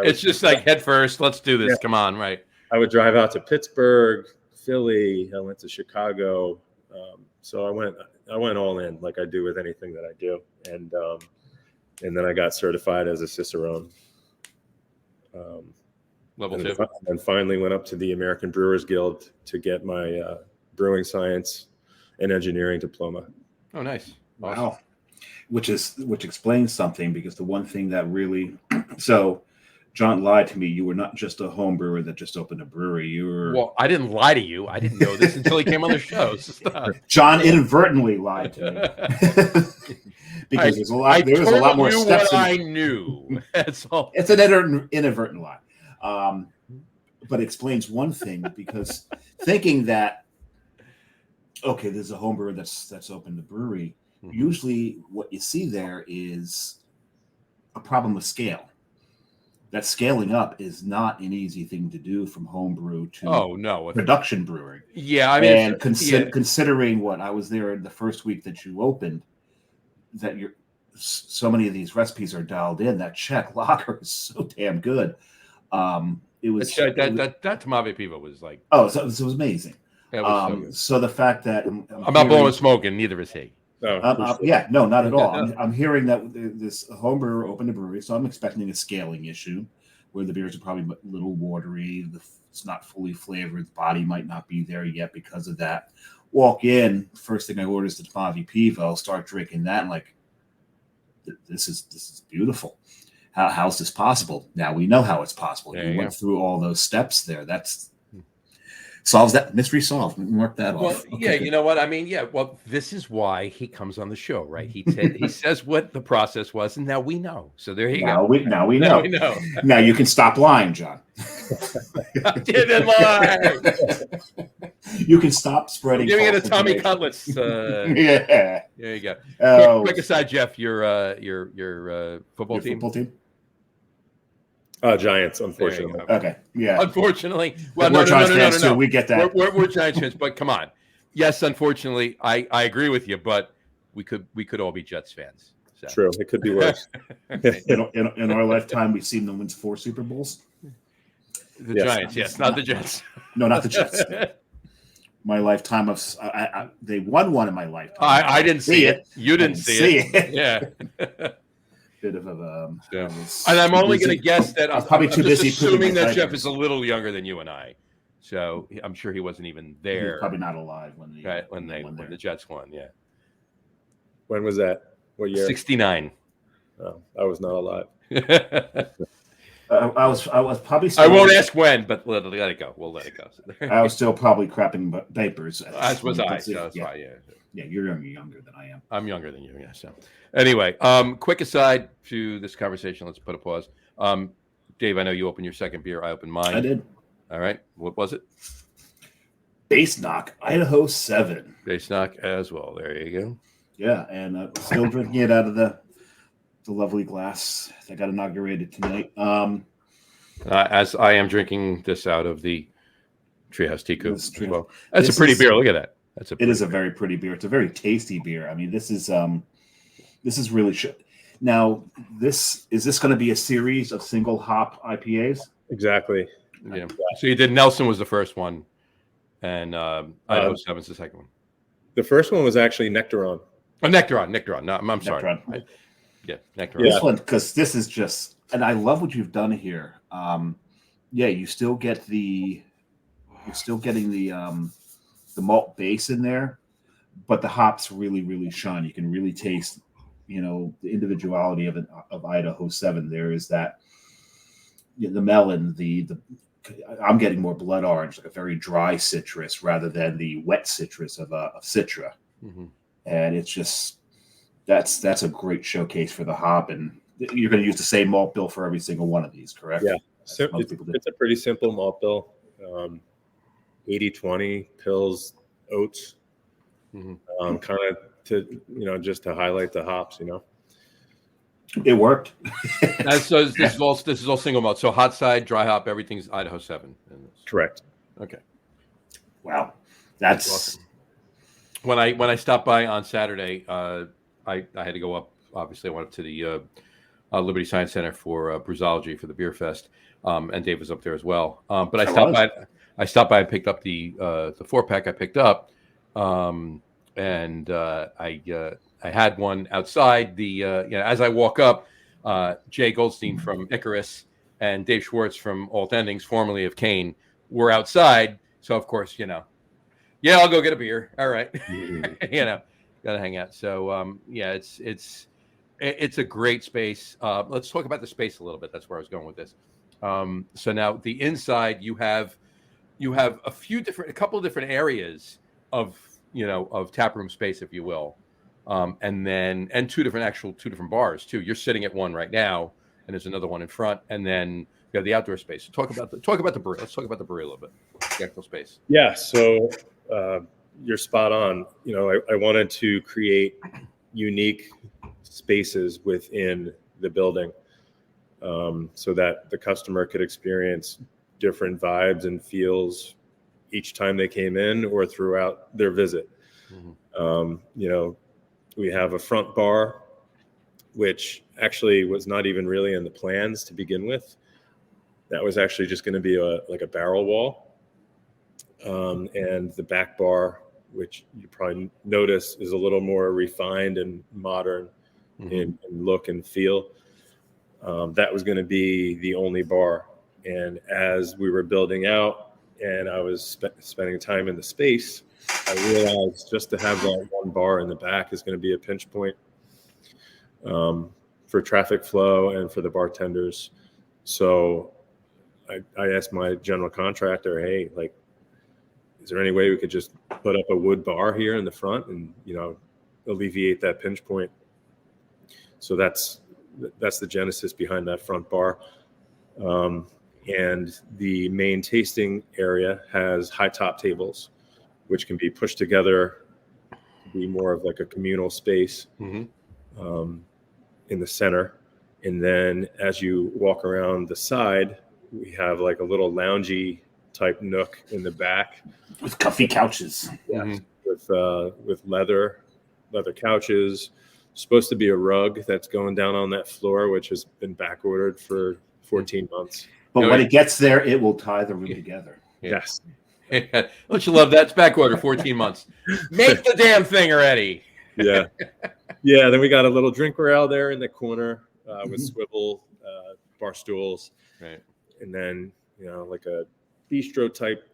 It's just like head first. Let's do this. Yeah. Come on, right? I would drive out to Pittsburgh, Philly. I went to Chicago. So I went all in, like I do with anything that I do, and then I got certified as a Cicerone. Level 2. And finally went up to the American Brewers Guild to get my brewing science and engineering diploma. Oh, nice! Awesome. Wow. Which explains something, because the one thing that really, so John lied to me. You were not just a home brewer that just opened a brewery. You were. Well, I didn't lie to you. I didn't know this until he came on the show. So John inadvertently lied to me. Because there's a lot more steps. I knew. That's all. It's an inadvertent lie, but it explains one thing, because thinking that, okay, there's a home brewer that's opened a brewery. Usually what you see there is a problem with scale. That scaling up is not an easy thing to do from home brew to production brewing. Yeah, I mean, and considering what I was there in the first week that you opened, that so many of these recipes are dialed in. That Czech lager is so damn good. It was that Tmave Pivo was like, so it was amazing. It was so the fact that I'm not blowing smoke, and neither is he. No, not at all. I'm hearing that this home brewer opened a brewery, so I'm expecting a scaling issue where the beers are probably a little watery. It's not fully flavored. The body might not be there yet because of that. Walk in, first thing I order is the Tmave Pivo. Start drinking that, and like, this is beautiful. How's this possible? Now we know how it's possible. You went through all those steps there. That's solves that mystery solved. Mark that off. Well, okay. Yeah, you know what I mean. Yeah, well, this is why he comes on the show, right? He says what the process was, and now we know. So there you go. Now we know. Now you can stop lying, John. I didn't lie. You can stop spreading. Giving it a Tommy Cutlets. Yeah. There you go. Quick aside, Jeff. Your football team. Football team. Giants, unfortunately. Okay, yeah. Unfortunately, well, we're Giants fans too. We get that. We're Giants fans, but come on. Yes, unfortunately, I agree with you, but we could all be Jets fans. So. True, it could be worse. in our lifetime, we've seen them win 4 Super Bowls. The Giants, yes, not the Jets. No, not the Jets. My lifetime of they won one in my lifetime. I didn't see it. You didn't see it. Yeah. Bit of and I'm only going to guess that I'm probably too busy assuming that Jeff is a little younger than you and I, so I'm sure he wasn't even there. He was probably not alive when the Jets won. Yeah. When was that? What year? 69. I was not alive. I was probably. I won't ask when, but let it go. We'll let it go. I was still probably crapping diapers. As was I. So that's why, Yeah, you're younger than I am. I'm younger than you. Yeah. So anyway, quick aside to this conversation. Let's put a pause. Dave, I know you opened your second beer. I opened mine. I did. All right. What was it? Base Knock, Idaho 7. Base Knock as well. There you go. Yeah, and still drinking it out of the lovely glass that got inaugurated tonight. As I am drinking this out of the Treehouse Teacup as well. That's this a pretty is, beer. Look at that. It is a very pretty beer. It's a very tasty beer. I mean, this is really Now, is this going to be a series of single hop IPAs? Exactly. Yeah. So you did. Nelson was the first one, and Idaho 7's the second one. The first one was actually Nectaron. Oh, Nectaron. No, I'm sorry. Nectaron. Nectaron. This one, because this is just, and I love what you've done here. You still get you're still getting the malt base in there, but the hops really, really shine. You can really taste, the individuality of Idaho 7. There is that, the melon, I'm getting more blood orange, like a very dry citrus rather than the wet citrus of Citra. Mm-hmm. And it's just, that's a great showcase for the hop. And you're going to use the same malt bill for every single one of these, correct? Yeah. So it's a pretty simple malt bill. 80-20 pills, oats, mm-hmm. Kind of to, just to highlight the hops, It worked. So this is all single malt. So hot side, dry hop, everything's Idaho 7. Correct. Okay. Wow. That's awesome. When I stopped by on Saturday, I had to go up. Obviously, I went up to the Liberty Science Center for Brewology for the Beer Fest, and Dave was up there as well. But I stopped by and picked up the 4-pack I picked up, and I had one outside. As I walk up, Jay Goldstein from Icarus and Dave Schwartz from Alt Endings, formerly of Kane, were outside. So of course, I'll go get a beer. All right, gotta hang out. So it's a great space. Let's talk about the space a little bit. That's where I was going with this. So now the inside, you have a couple of different areas of taproom space, if you will, and two different bars too. You're sitting at one right now, and there's another one in front, and then you have the outdoor space. So talk about the brewery. Let's talk about the brewery a little bit. The actual space. Yeah. So you're spot on. I wanted to create unique spaces within the building, so that the customer could experience different vibes and feels each time they came in or throughout their visit. Mm-hmm. We have a front bar, which actually was not even really in the plans to begin with. That was actually just going to be a barrel wall. And the back bar, which you probably notice is a little more refined and modern in look and feel. That was going to be the only bar. And as we were building out and I was spending time in the space, I realized just to have that one bar in the back is going to be a pinch point for traffic flow and for the bartenders. So I asked my general contractor, hey, is there any way we could just put up a wood bar here in the front and, alleviate that pinch point? So that's the genesis behind that front bar. And the main tasting area has high top tables, which can be pushed together to be more of like a communal space in the center. And then as you walk around the side, we have like a little loungy type nook in the back with comfy couches. Yeah, with leather couches. Supposed to be a rug that's going down on that floor, which has been back ordered for 14 months. But when it gets there, it will tie the room together. Yes. Don't you love that? It's back order 14 months. Make the damn thing already. Yeah. Yeah. Then we got a little drink rail there in the corner with swivel bar stools. Right. And then, like a bistro type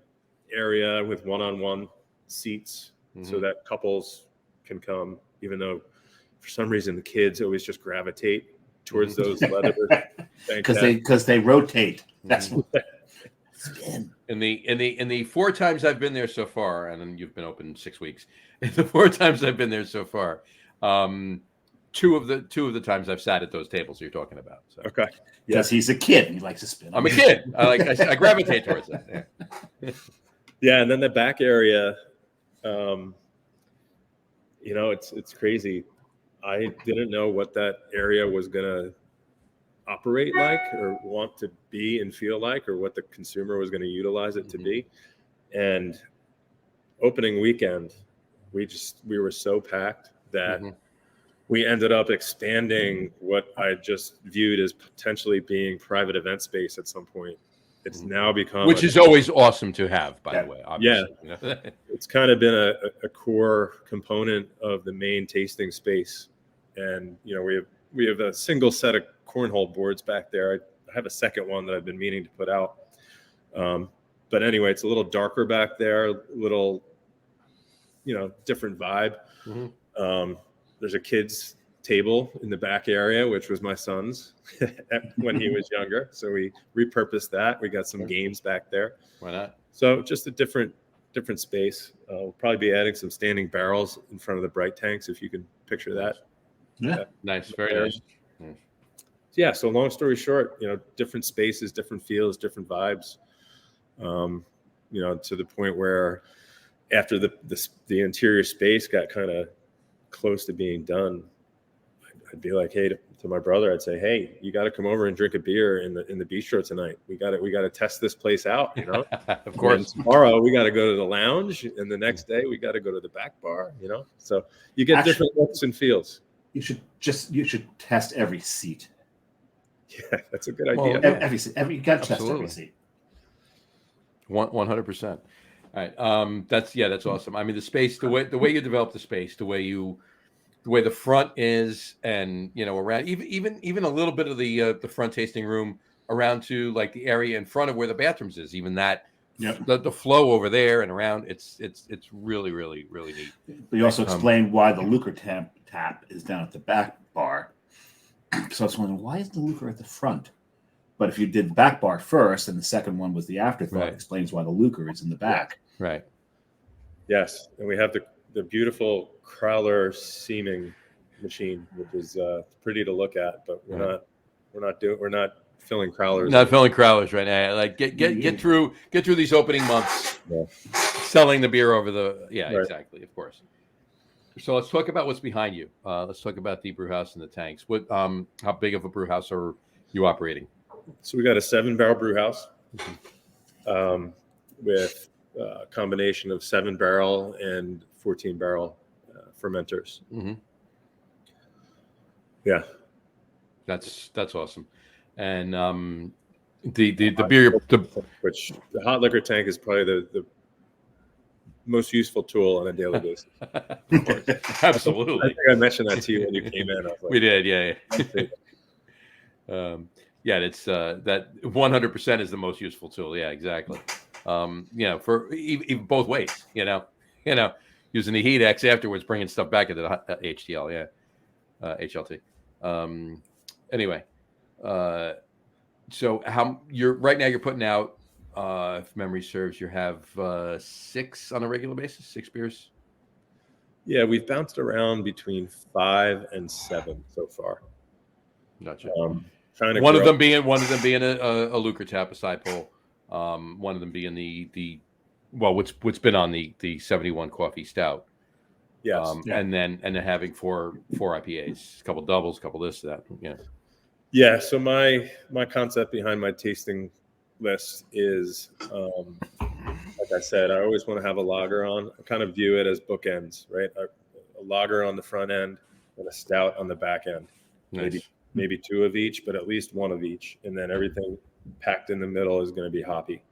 area with one-on-one seats so that couples can come, even though for some reason the kids always just gravitate towards those leather because they rotate. That's spin. In the 4 times I've been there so far, and then you've been open 6 weeks. In the 4 times I've been there so far, two of the times I've sat at those tables you're talking about. So. Okay. Because he's a kid and he likes to spin. I'm a kid. I gravitate towards that. Yeah. Yeah, and then the back area, it's crazy. I didn't know what that area was gonna operate like, or want to be and feel like, or what the consumer was going to utilize it to be. And opening weekend, we were so packed that we ended up expanding what I just viewed as potentially being private event space at some point. It's now become, which is always awesome to have, by the way. Obviously. Yeah, it's kind of been a core component of the main tasting space. And we have a single set of cornhole boards back there. I have a second one that I've been meaning to put out. But anyway, it's a little darker back there, a little, different vibe. There's a kid's table in the back area, which was my son's when he was younger. So we repurposed that. We got some games back there. Why not? So just a different space. We'll probably be adding some standing barrels in front of the bright tanks, if you can picture that. Yeah. Nice. Very nice. Yeah. So long story short, different spaces, different feels, different vibes, to the point where after the interior space got kind of close to being done, I'd be like, hey, to my brother, I'd say, hey, you got to come over and drink a beer in the bistro tonight. We got to test this place out, Of course. And tomorrow we got to go to the lounge, and the next day we got to go to the back bar, So you get different looks and feels. You should test every seat. Yeah, that's a good idea. Every seat. You got to test every seat. 100%. All right. That's awesome. I mean, the space, the way you develop the space, the way the front is, and around even a little bit of the front tasting room around to like the area in front of where the bathrooms is, even that. Yep. The flow over there and around, it's really, really, really neat. But you also explained why the Lucre tap is down at the back bar. So I was wondering, why is the Lucre at the front? But if you did the back bar first and the second one was the afterthought, Right. it explains why the Lucre is in the back. Right. Yes, and we have the beautiful Crowler seaming machine, which is pretty to look at, but we're not filling Crowlers. Not filling Crowlers right now. Like get through these opening months, selling the beer over the right. Exactly, of course. So let's talk about what's behind you. Let's talk about the brew house and the tanks. What how big of a brew house are you operating? So we got a 7-barrel brew house with a combination of 7-barrel and 14-barrel fermenters. Yeah, that's awesome. And the beer, which the hot liquor tank is probably the most useful tool on a daily basis. Absolutely. I think I mentioned that to you when you came in. Like, we did, yeah. It's that 100% is the most useful tool. Yeah, exactly. For even both ways. Using the heat X afterwards, bringing stuff back into the HTL. Yeah, HLT. Anyway. So how right now you're putting out, if memory serves, you have 6 on a regular basis, 6 beers. Yeah, we've bounced around between 5 and 7 so far. Gotcha. One of them being a Lucre tap, a side pull. One of them being the what's been on the 71 coffee stout. Yes. And then having four IPAs, a couple doubles, a couple this, that. Yeah. So my concept behind my tasting list is, like I said, I always want to have a lager on. I kind of view it as bookends, right? A lager on the front end and a stout on the back end. Nice. Maybe 2 of each, but at least 1 of each. And then everything packed in the middle is going to be hoppy,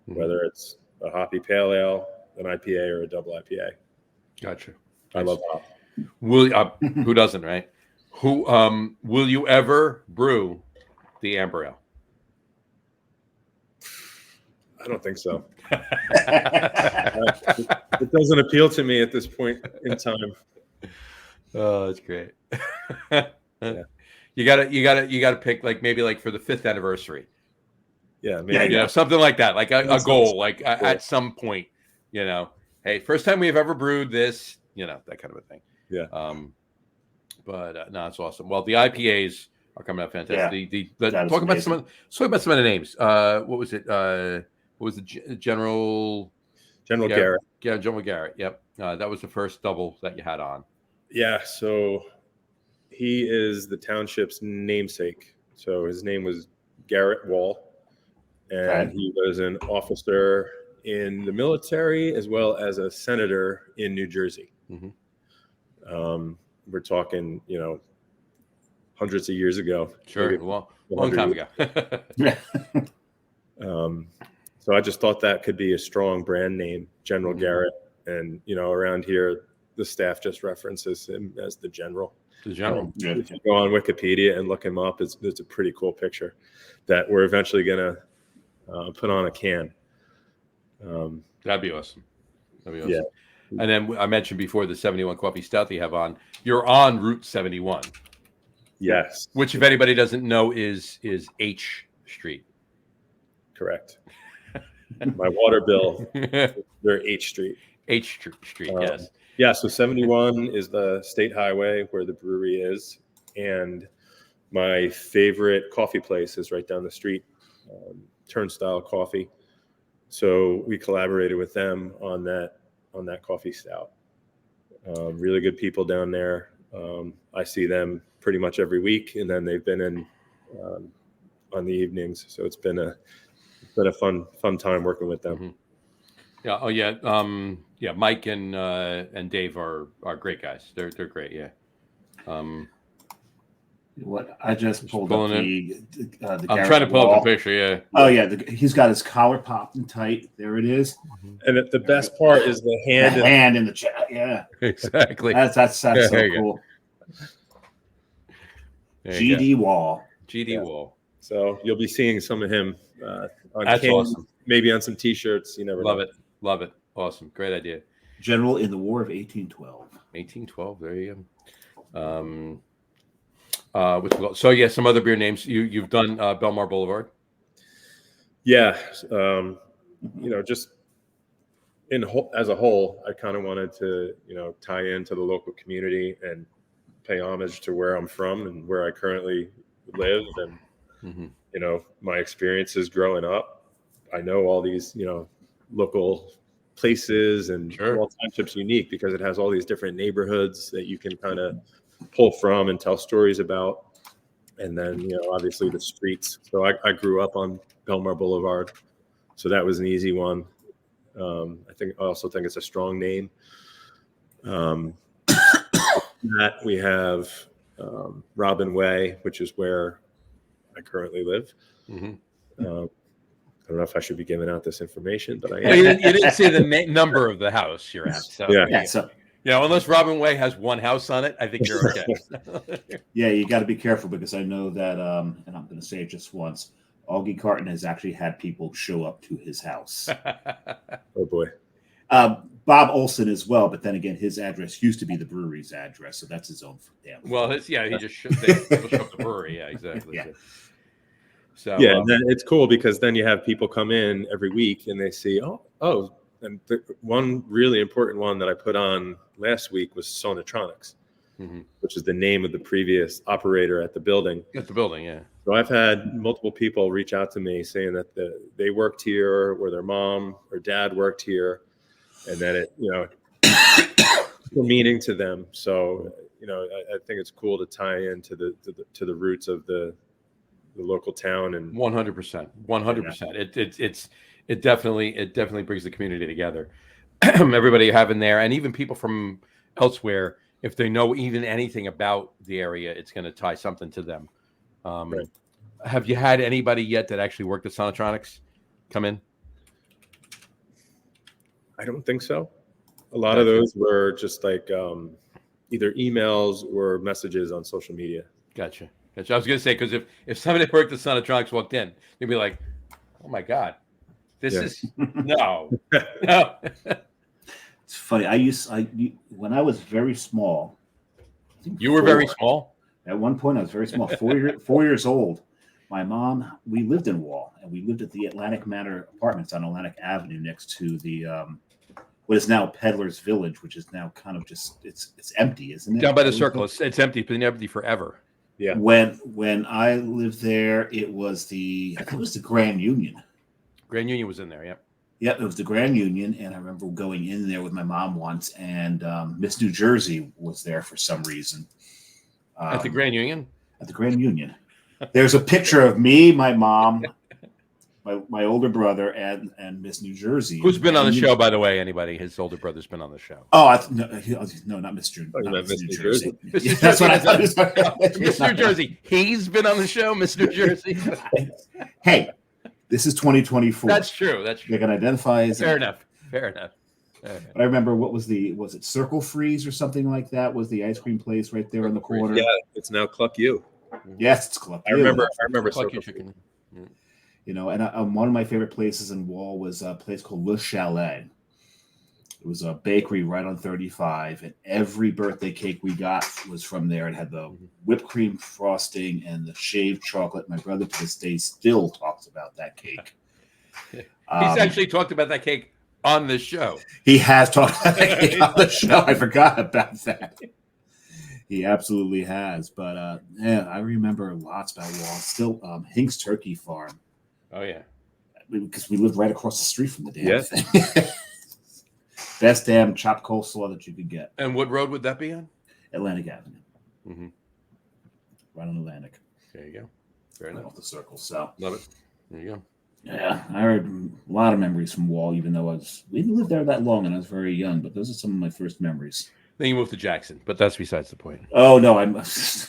whether it's a hoppy pale ale, an IPA, or a double IPA. Gotcha. I love hop. Who doesn't, right? Will you ever brew the amber ale? I don't think so. It doesn't appeal to me at this point in time. Oh, that's great. You gotta pick like maybe like for the 5th anniversary. Yeah, maybe. You know, something like that, like a goal, like cool. at some point, you know, hey, first time we've ever brewed this, you know, that kind of a thing. Yeah. But no, it's awesome. Well, the IPAs are coming out fantastic. Yeah. Talk about some of the names. What was it? What was the General Garrett? Yeah, General Garrett. Yep. That was the first double that you had on. Yeah. So he is the township's namesake. So his name was Garrett Wall. And he was an officer in the military as well as a senator in New Jersey. Mm-hmm. We're talking, you know, hundreds of years ago. Sure, long time ago. Yeah. So I just thought that could be a strong brand name, General Garrett. And, you know, around here, the staff just references him as the General. The General. If you go on Wikipedia and look him up, it's a pretty cool picture that we're eventually going to put on a can. That'd be awesome. Yeah. And then I mentioned before the 71 Coffee Stout that you have on. You're on Route 71. Yes. Which, if anybody doesn't know, is H Street. Correct. My water bill, they're H Street. H Street, yes. Yeah, so 71 is the state highway where the brewery is. And my favorite coffee place is right down the street, Turnstile Coffee. So we collaborated with them on that coffee stout. Really good people down there. I see them pretty much every week, and then they've been in on the evenings. So it's been a fun time working with them. Mm-hmm. Yeah. Oh yeah. Yeah. Mike and Dave are great guys. They're great. Yeah. What I just pulled up the I'm trying to pull up the picture. Yeah. Oh yeah, he's got his collar popped and tight. There it is. And the best part is the hand in the chat. Yeah, exactly. That's so cool. GD Wall. Wall. So you'll be seeing some of him on That's cans, awesome. Maybe on some T-shirts. You never know. Love it. Awesome. Great idea. General in the War of 1812. 1812. There you go. So yeah, some other beer names. You've done Belmar Boulevard. Yeah, just as a whole, I kind of wanted to tie into the local community and pay homage to where I'm from and where I currently live, and my experiences growing up. I know all these local places, and all townships unique because it has all these different neighborhoods that you can kind of pull from and tell stories about. And then, obviously the streets. So I grew up on Belmar Boulevard. So that was an easy one. I also think it's a strong name. That we have Robin Way, which is where I currently live. Mm-hmm. I don't know if I should be giving out this information, but I am. Well, you didn't say the number of the house you're at. So unless Robin Way has one house on it, I think you're okay. Yeah, you got to be careful because I know that, and I'm going to say it just once, Augie Carton has actually had people show up to his house. Oh, boy. Bob Olson as well, but then again, his address used to be the brewery's address, so that's his own damn. Well, he just show up the brewery. Yeah, exactly. Yeah. So and then it's cool because then you have people come in every week and they see, and one really important one that I put on last week was Sonatronics, which is the name of the previous operator at the building. At the building, yeah. So I've had multiple people reach out to me saying that they worked here, or their mom or dad worked here, and that it, meaning to them. So I think it's cool to tie into the roots of the local town. And 100%. It definitely brings the community together. Everybody you have in there, and even people from elsewhere, if they know even anything about the area, it's going to tie something to them. Right. Have you had anybody yet that actually worked at Sonatronics come in? I don't think so. A lot of those were just like either emails or messages on social media. Gotcha. I was going to say, because if somebody worked at Sonatronics walked in, they'd be like, "Oh my God, this is no." It's funny. When I was very small. You were very small? At one point, I was very small, 4 years old. My mom, we lived in Wall, and we lived at the Atlantic Manor Apartments on Atlantic Avenue, next to the what is now Peddler's Village, which is now kind of just it's empty, isn't it? Down by the circle. It's empty. It's been empty forever. Yeah. When I lived there, I think it was the Grand Union. Grand Union was in there. Yeah. Yep, it was the Grand Union, and I remember going in there with my mom once, and Miss New Jersey was there for some reason. At the Grand Union? At the Grand Union. There's a picture of me, my mom, my older brother, and Miss New Jersey. Who's been on the show, by the way? Anybody? His older brother's been on the show. Oh, no, not Miss New Jersey. Yeah, that's what I thought. Miss New Jersey. He's been on the show, Miss New Jersey. Hey, this is 2024. That's true. That's true. They can identify as fair enough. But I remember was it Circle Freeze or something like that? Was the ice cream place right there in the corner? Yeah, it's now Cluck You. Yes, it's Cluck You. I remember Cluck You Circle chicken. You know, and one of my favorite places in Wall was a place called Le Chalet. It was a bakery right on 35, and every birthday cake we got was from there. It had the whipped cream frosting and the shaved chocolate. My brother to this day still talks about that cake. He's actually talked about that cake on the show. He has talked about that cake on the show. I forgot about that. He absolutely has. But yeah, I remember lots about Wall. Still, Hink's Turkey Farm. Oh yeah, because we lived right across the street from the damn thing. Best damn chopped coleslaw that you could get. And what road would that be on? Atlantic Avenue. Mm-hmm. Right on Atlantic. There you go. Fair right enough. Off the circle. So Love it. There you go. Yeah, I heard a lot of memories from Wall, even though we didn't live there that long and I was very young, but those are some of my first memories. Then you moved to Jackson, but that's besides the point. Oh no,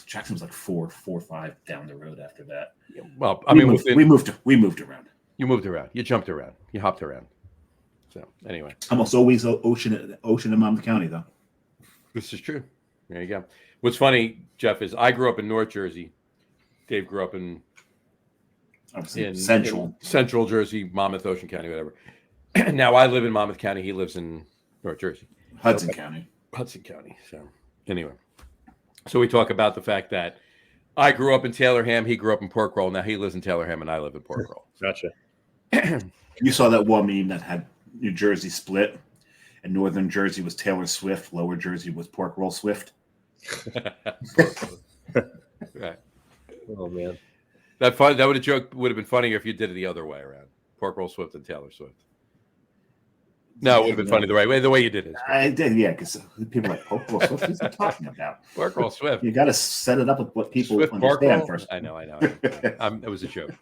Jackson was like four or five down the road after that. Well, we moved around. You moved around. You jumped around. You hopped around. So anyway, almost always ocean in Monmouth County, though. This is true. There you go. What's funny, Jeff, is I grew up in North Jersey. Dave grew up in Central Jersey, Monmouth, Ocean County, whatever. Now I live in Monmouth County. He lives in North Jersey, Hudson County. So anyway, so we talk about the fact that I grew up in Taylorham. He grew up in Port Royal. Now he lives in Taylorham, and I live in Port Royal. Gotcha. You saw that one meme that had New Jersey split, and Northern Jersey was Taylor Swift, Lower Jersey was Port Royal Swift. Right. Oh man, that would have been funnier if you did it the other way around. Port Royal Swift and Taylor Swift. No, it would have been funny the right way. The way you did it. I did, yeah, because people are like Port Royal Swift. What's he talking about? Port Royal Swift. You got to set it up with what people Swift understand first. I know. It was a joke.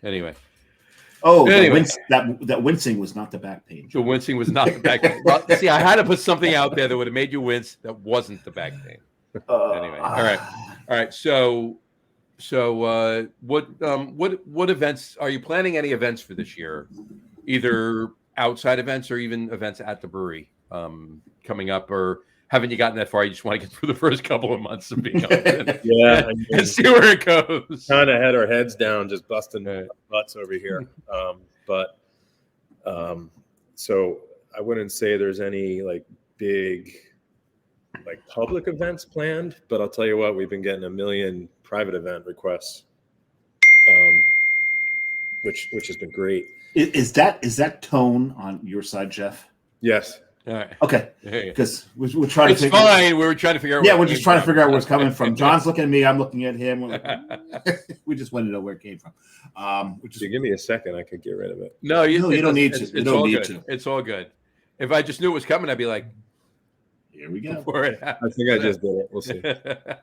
Anyway. Oh, anyway. That wincing was not the back page. The wincing was not the back page. Well, see, I had to put something out there that would have made you wince that wasn't the back page. Anyway, all right. So what events are you planning? Any events for this year? Either outside events or even events at the brewery coming up, or haven't you gotten that far? You just want to get through the first couple of months of being open. Yeah, and see where it goes. Kind of had our heads down, just busting butts over here. So I wouldn't say there's any like big like public events planned, but I'll tell you what, we've been getting a million private event requests, which has been great. Is that tone on your side, Jeff? Yes. All right. Okay. Because we're trying to figure fine. We were trying to figure out. Yeah, we're just trying to figure out where it's coming from. John's looking at me. I'm looking at him. We're like, we just wanted to know where it came from. You give me a second, I could get rid of it. No, you don't need to. You don't need to. It's all good. If I just knew it was coming, I'd be like, here we go. I think I just did it. We'll see.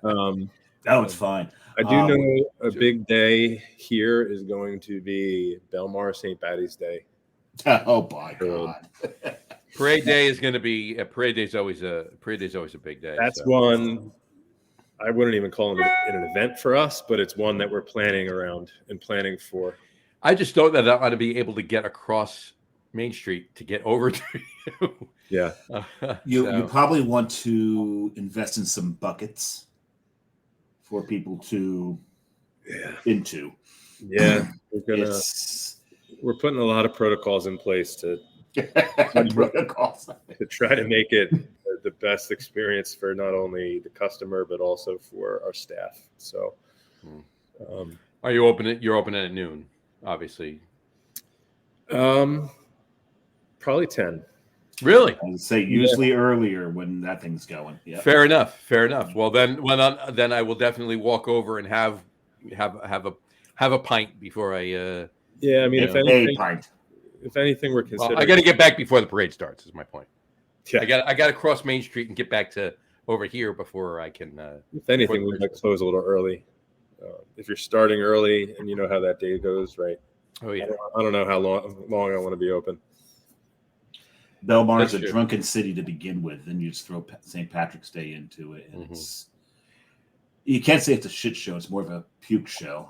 No, it's fine. I do know a big day here is going to be Belmar St. Patty's Day. Oh my God. Parade Day is going to be Parade Day is always a big day. That's one I wouldn't even call it an event for us, but it's one that we're planning around and planning for. I just thought that I ought to be able to get across Main Street to get over to you. Yeah. You probably want to invest in some buckets for people to into. Yeah. We're putting a lot of protocols in place to try to make it the best experience for not only the customer but also for our staff. So, are you open? You're open at noon, obviously. Probably 10. Really? I would say usually earlier when that thing's going. Yeah. Fair enough. Well, then then I will definitely walk over and have a pint before I. Yeah, I mean, a pint. If anything, we're considering. Well, I got to get back before the parade starts. Is my point. Yeah. I got to cross Main Street and get back to over here before I can. If anything, we might close a little early. If you're starting early and you know how that day goes, right? Oh yeah. I don't know how long I want to be open. Belmar is a drunken city to begin with, then you just throw St. Patrick's Day into it, and you can't say it's a shit show; it's more of a puke show.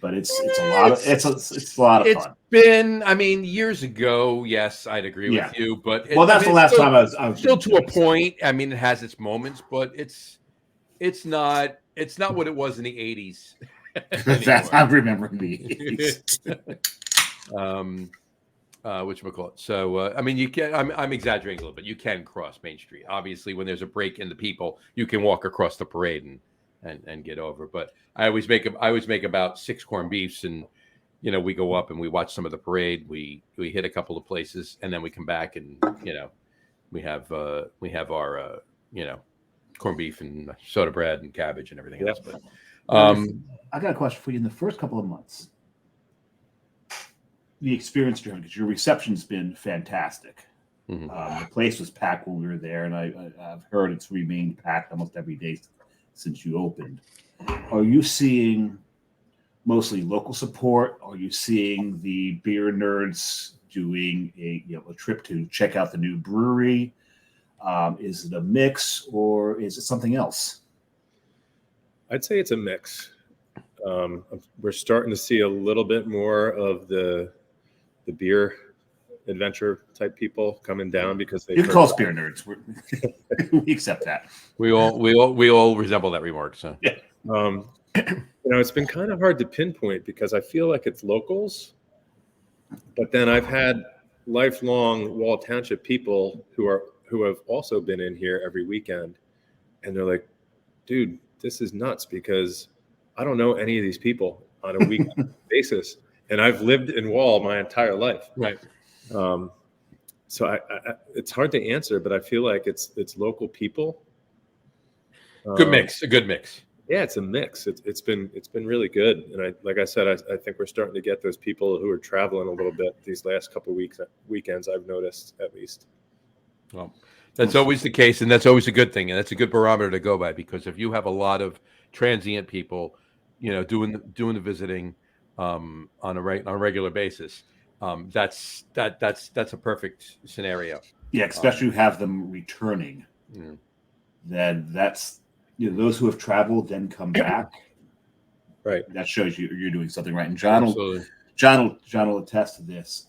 But it's a lot of fun. It's been, I mean, years ago. Yes, I'd agree with you, but that's the last time I was still to a point. I mean, it has its moments, but it's not what it was in the '80s. I'm remembering the '80s. Whatchamacallit. So, I mean, you can. I'm exaggerating a little bit. You can cross Main Street. Obviously, when there's a break in the people, you can walk across the parade and get over. But I always make about 6 corned beefs, and we go up and we watch some of the parade. We hit a couple of places, and then we come back and we have our corned beef and soda bread and cabbage and everything else. But I got a question for you. In the first couple of months, the experience during, because your reception's been fantastic. The place was packed when we were there, and I've heard it's remained packed almost every day since you opened. Are you seeing mostly local support? Are you seeing the beer nerds doing a trip to check out the new brewery? Is it a mix, or is it something else? I'd say it's a mix. We're starting to see a little bit more of the beer adventure type people coming down because they. You can call us beer nerds. We accept that. We all resemble that remark. So yeah. It's been kind of hard to pinpoint because I feel like it's locals, but then I've had lifelong Wall Township people who have also been in here every weekend, and they're like, "Dude, this is nuts because I don't know any of these people on a weekly basis, and I've lived in Wall my entire life." Right. So I it's hard to answer, but I feel like it's local people. A good mix. Yeah, it's a mix. It's been really good, and like I said, I think we're starting to get those people who are traveling a little bit these last couple of weekends. I've noticed at least. Well, that's always the case, and that's always a good thing, and that's a good barometer to go by, because if you have a lot of transient people, doing the visiting on a regular basis, that's a perfect scenario. Yeah, especially have them returning. Then that's those who have traveled then come back. Right. That shows you're doing something right. And John will attest to this.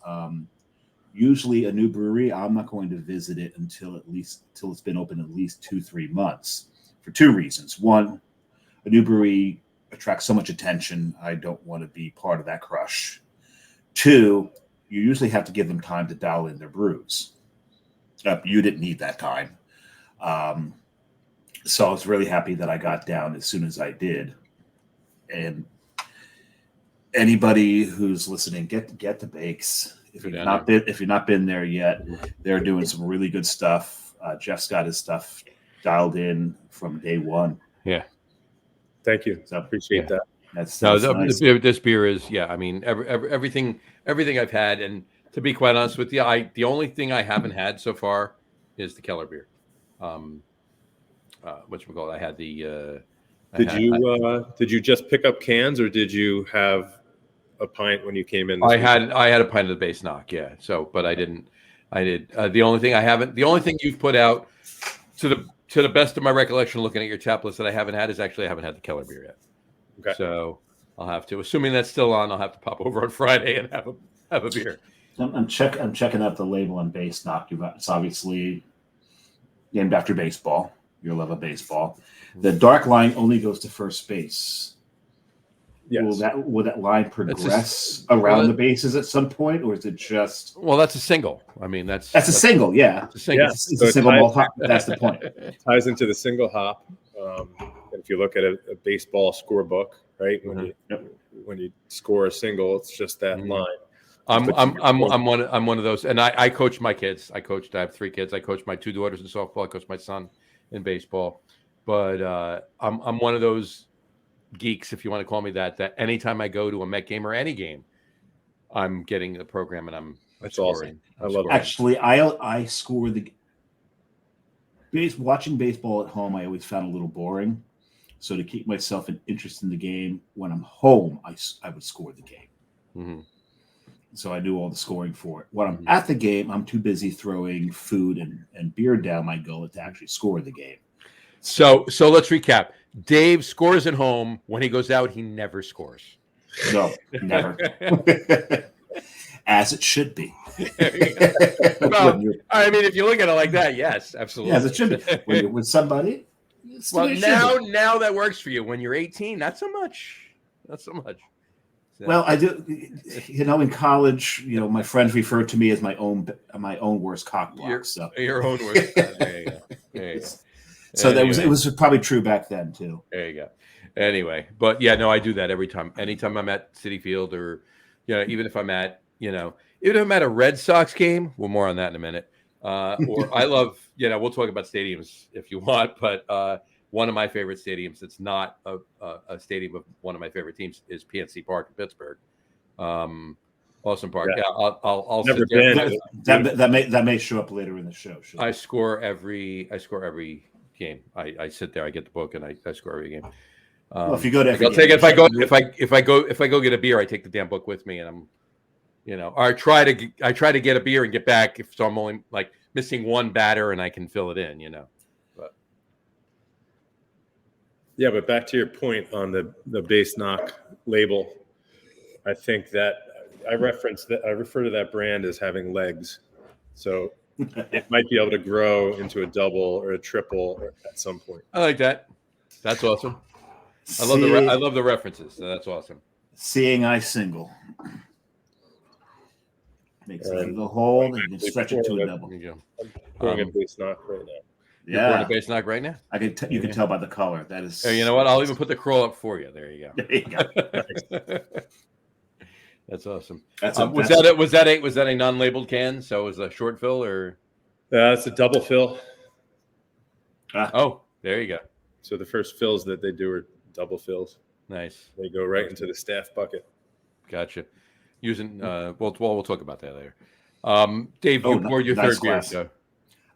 Usually a new brewery, I'm not going to visit it until it's been open at least 2-3 months for 2 reasons. One, a new brewery attracts so much attention. I don't want to be part of that crush. 2, you usually have to give them time to dial in their brews. You didn't need that time. So I was really happy that I got down as soon as I did. And anybody who's listening, get the Bakes. If you've not been there yet, they're doing some really good stuff. Jeff's got his stuff dialed in from day one. Yeah. Thank you. So, appreciate that. That's nice. This beer is, I mean, everything I've had, and to be quite honest with you, the only thing I haven't had so far is the Keller beer. Whatchamacallit? I had the. Did you just pick up cans, or did you have a pint when you came in? I had a pint of the base knock. Yeah. So, but I did. The only thing you've put out to the best of my recollection, looking at your tap list, that I haven't had the Keller beer yet. Okay. So I'll have to, assuming that's still on, I'll have to pop over on Friday and have a beer. I'm checking out the label on base knock. It's obviously named after baseball. Your love of baseball. The dark line only goes to first base. Yes. will that line progress around the bases at some point, or is it just? Well, that's a single. I mean, that's a single, yeah. It's a single. Yeah. It's a single malt hop. That's the point. Ties into the single hop. If you look at a baseball scorebook, right, when you score a single, it's just that line. I'm one of those, and I coach my kids. I have 3 kids. I coach my 2 daughters in softball. I coach my son in baseball. But I'm one of those geeks, if you want to call me that. That anytime I go to a Met game or any game, I'm getting the program and I'm scoring. Awesome. I love it. Actually, I score the watching baseball at home. I always found a little boring. So to keep myself interested in the game, when I'm home, I would score the game. Mm-hmm. So I do all the scoring for it. When I'm at the game, I'm too busy throwing food and beer down my gullet to actually score the game. So let's recap. Dave scores at home. When he goes out, he never scores. No, never. As it should be. Well, I mean, if you look at it like that, yes, absolutely. As it should be. When you're with somebody. Well, now that works for you. When you're 18, not so much. Not so much. So. Well, I do. In college, my friends referred to me as my own worst cock block. Your own worst. There you go. There you go. So it was probably true back then too. There you go. Anyway, but yeah, no, I do that every time. Anytime I'm at Citi Field, or even if I'm at even if I'm at a Red Sox game, well, more on that in a minute. Or I love, we'll talk about stadiums if you want, but one of my favorite stadiums that's not a stadium of one of my favorite teams is PNC Park in Pittsburgh. Awesome Park. Yeah, I'll never been. That may show up later in the show. I score every game. I sit there, I get the book, and I score every game. Well, if you go to every I'll take it if I go get a beer, I take the damn book with me, and I'm or I try to get a beer and get back if I'm only like missing one batter and I can fill it in, But yeah, but back to your point on the base knock label, I think that I refer to that brand as having legs. So it might be able to grow into a double or a triple at some point. I like that. That's awesome. I love the references. So that's awesome. Seeing eye single. Makes it the hole, and you can stretch it to a double. I'm pouring a base knock right now. You're pouring a base knock right now? You can tell by the color. That is. Oh, you know what? I'll even put the curl up for you. There you go. There you go. That's awesome. Was that a non-labeled can? So it was a short fill or? It's a double fill. Oh, there you go. So the first fills that they do are double fills. Nice. They go right into the staff bucket. Gotcha. Using we'll talk about that later. Dave, you poured your third beer. So.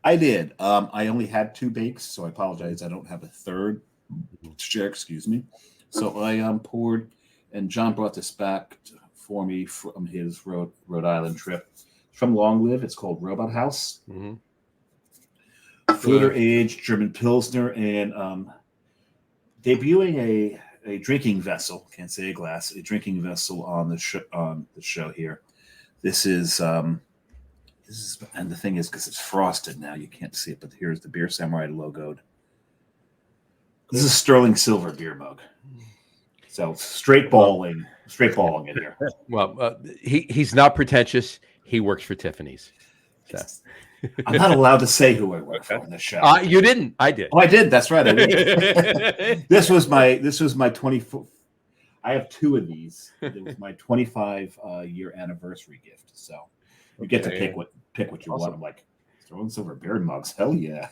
I did. I only had 2 bakes, so I apologize. I don't have a third share. Excuse me. So I poured, and John brought this back for me from his Rhode Island trip. It's from Long Live. It's called Robot House. Mm-hmm. Fluter aged German Pilsner, and debuting a drinking vessel. Can't say a glass. A drinking vessel on the show here. This is, and the thing is, because it's frosted now, you can't see it. But here's the Beer Samurai logoed. This is sterling silver beer mug. So straight balling in here. Well, he's not pretentious. He works for Tiffany's. So. I'm not allowed to say who I work for on this show. You didn't. I did. Oh, I did. That's right. I did. This was my 24. I have 2 of these. It was my 25 year anniversary gift. So you get to pick what you want. I'm like, throwing silver beer mugs. Hell yeah.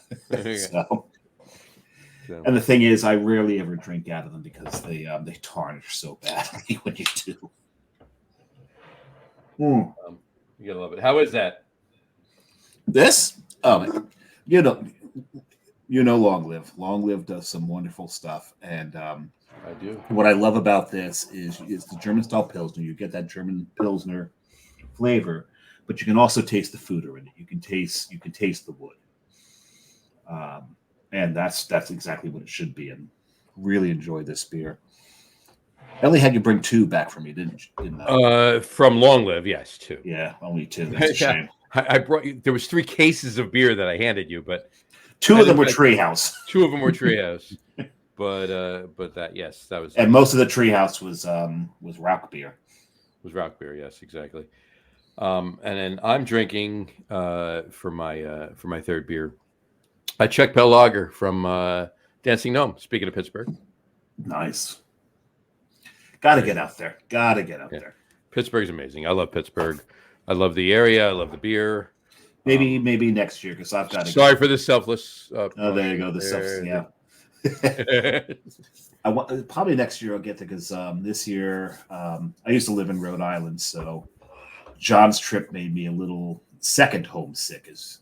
And the thing is, I rarely ever drink out of them because they tarnish so badly when you do. You gotta love it. How is that? This, Long Live. Long Live does some wonderful stuff, and I do. What I love about this is the German style Pilsner. You get that German Pilsner flavor, but you can also taste the foeder in it. You can taste the wood, and that's exactly what it should be. And really enjoy this beer. Ellie had you bring 2 back for me, didn't I? From Long Live, yes, 2. Yeah, only 2. That's a shame. I brought you. There was 3 cases of beer that I handed you, but 2 of them were Treehouse. 2 of them were Treehouse. but that yes, that was And most of the treehouse was Rauch beer. was rock beer. Yes, exactly. And then I'm drinking for my third beer, a Czech Pale Lager from Dancing Gnome. Speaking of Pittsburgh, Nice. Got to get out there. Got to get out there. Pittsburgh's amazing. I love Pittsburgh. I love the area. I love the beer. Maybe next year because I've got to. Sorry for the selfless. Oh, there you go. The self. Yeah. I want probably next year I'll get to because this year I used to live in Rhode Island, so John's trip made me a little second homesick, as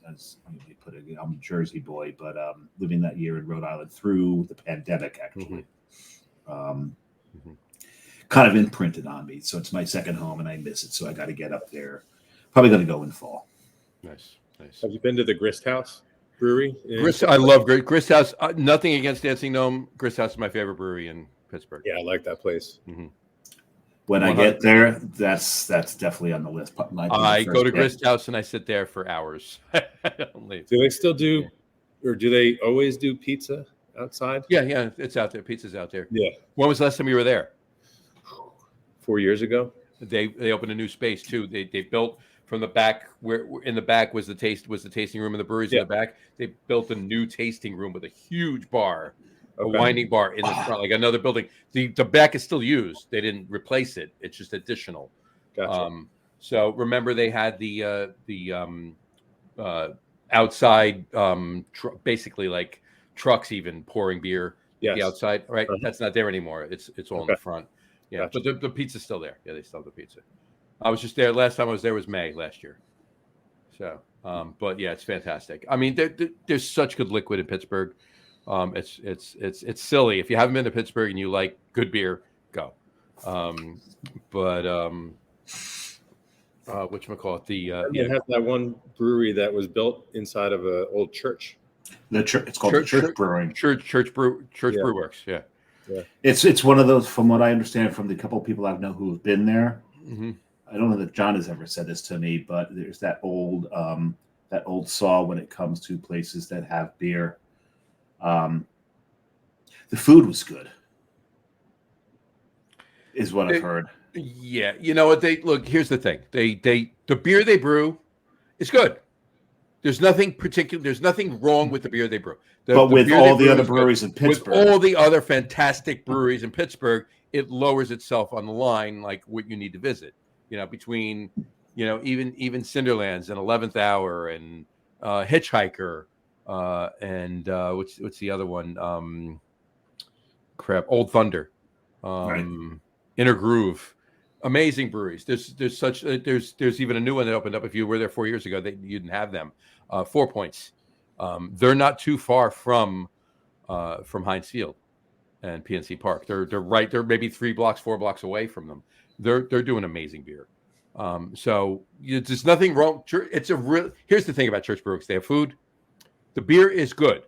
you put it. I'm a Jersey boy, but living that year in Rhode Island through the pandemic actually kind of imprinted on me. So it's my second home, and I miss it. So I got to get up there. Probably going to go in fall. Nice. Have you been to the Grist House Brewery? I love Grist House. Nothing against Dancing Gnome. Grist House is my favorite brewery in Pittsburgh. Yeah, I like that place. When I get there, that's definitely on the list. I go to Grist House and I sit there for hours. I don't leave. Do they still do, or do they always do pizza outside? Yeah, it's out there. Pizza's out there. Yeah. When was the last time you were there? 4 years ago. They opened a new space too. They built from the back where in the back was the tasting room, and the breweries in the back. They built a new tasting room with a huge bar, a winding bar in the front, like another building. The back is still used. They didn't replace it. It's just additional. Gotcha. So remember they had the outside basically like trucks even pouring beer the outside, right? That's not there anymore. It's all in the front. Yeah, gotcha. But the pizza's still there. Yeah, they still have the pizza. I was just there. Last time I was there was May last year. So, but yeah, it's fantastic. I mean, there's such good liquid in Pittsburgh. It's silly. If you haven't been to Pittsburgh and you like good beer, go. Whatchamacallit, they have that one brewery that was built inside of an old church. It's called Church Brewing. Church Brew Works. Yeah. It's one of those, from what I understand from the couple of people I know who have been there. I don't know that John has ever said this to me, but there's that old saw when it comes to places that have beer. The food was good, is what I've heard. Yeah, you know what? Here's the thing. The beer they brew is good. There's nothing particular. There's nothing wrong with the beer they brew. But with all the other breweries in Pittsburgh, with all the other fantastic breweries in Pittsburgh, it lowers itself on the line, like what you need to visit. You know, between even Cinderlands and 11th Hour and Hitchhiker and what's the other one? Old Thunder, Inner Groove. Amazing breweries. There's even a new one that opened up. If you were there 4 years ago, you didn't have them. 4 Points. They're not too far from Heinz Field and PNC Park. They're right. They're maybe 4 blocks away from them. They're doing amazing beer. So there's nothing wrong. Here's the thing about Church Brewing. They have food. The beer is good.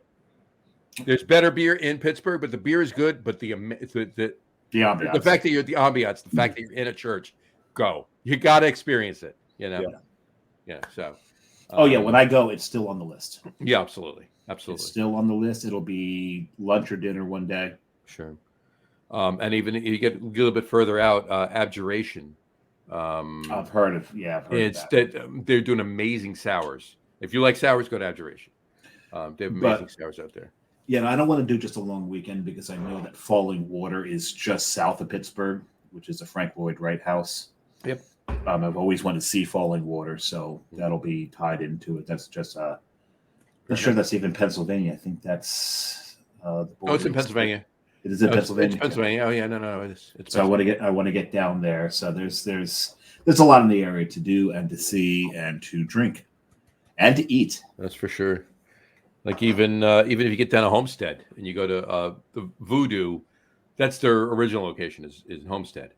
There's better beer in Pittsburgh, but the beer is good. But the ambiance. The fact that you're at the ambiance, the fact that you're in a church, go. You got to experience it. You know. Yeah. So. When I go, it's still on the list. Yeah, absolutely. It's still on the list. It'll be lunch or dinner one day. Sure. And even you get a little bit further out, Abjuration. I've heard of that. They're doing amazing sours. If you like sours, go to Abjuration. They have amazing sours out there. Yeah, I don't want to do just a long weekend because I know that Falling Water is just south of Pittsburgh, which is a Frank Lloyd Wright house. Yep. I've always wanted to see Falling Water, so that'll be tied into it. That's just not sure that's even Pennsylvania. I think that's it's in Pennsylvania. It is in Pennsylvania. It's Pennsylvania. Oh yeah, no. It's so I want to get down there. So there's a lot in the area to do and to see and to drink and to eat. That's for sure. Like even if you get down to Homestead and you go to the Voodoo, that's their original location is Homestead.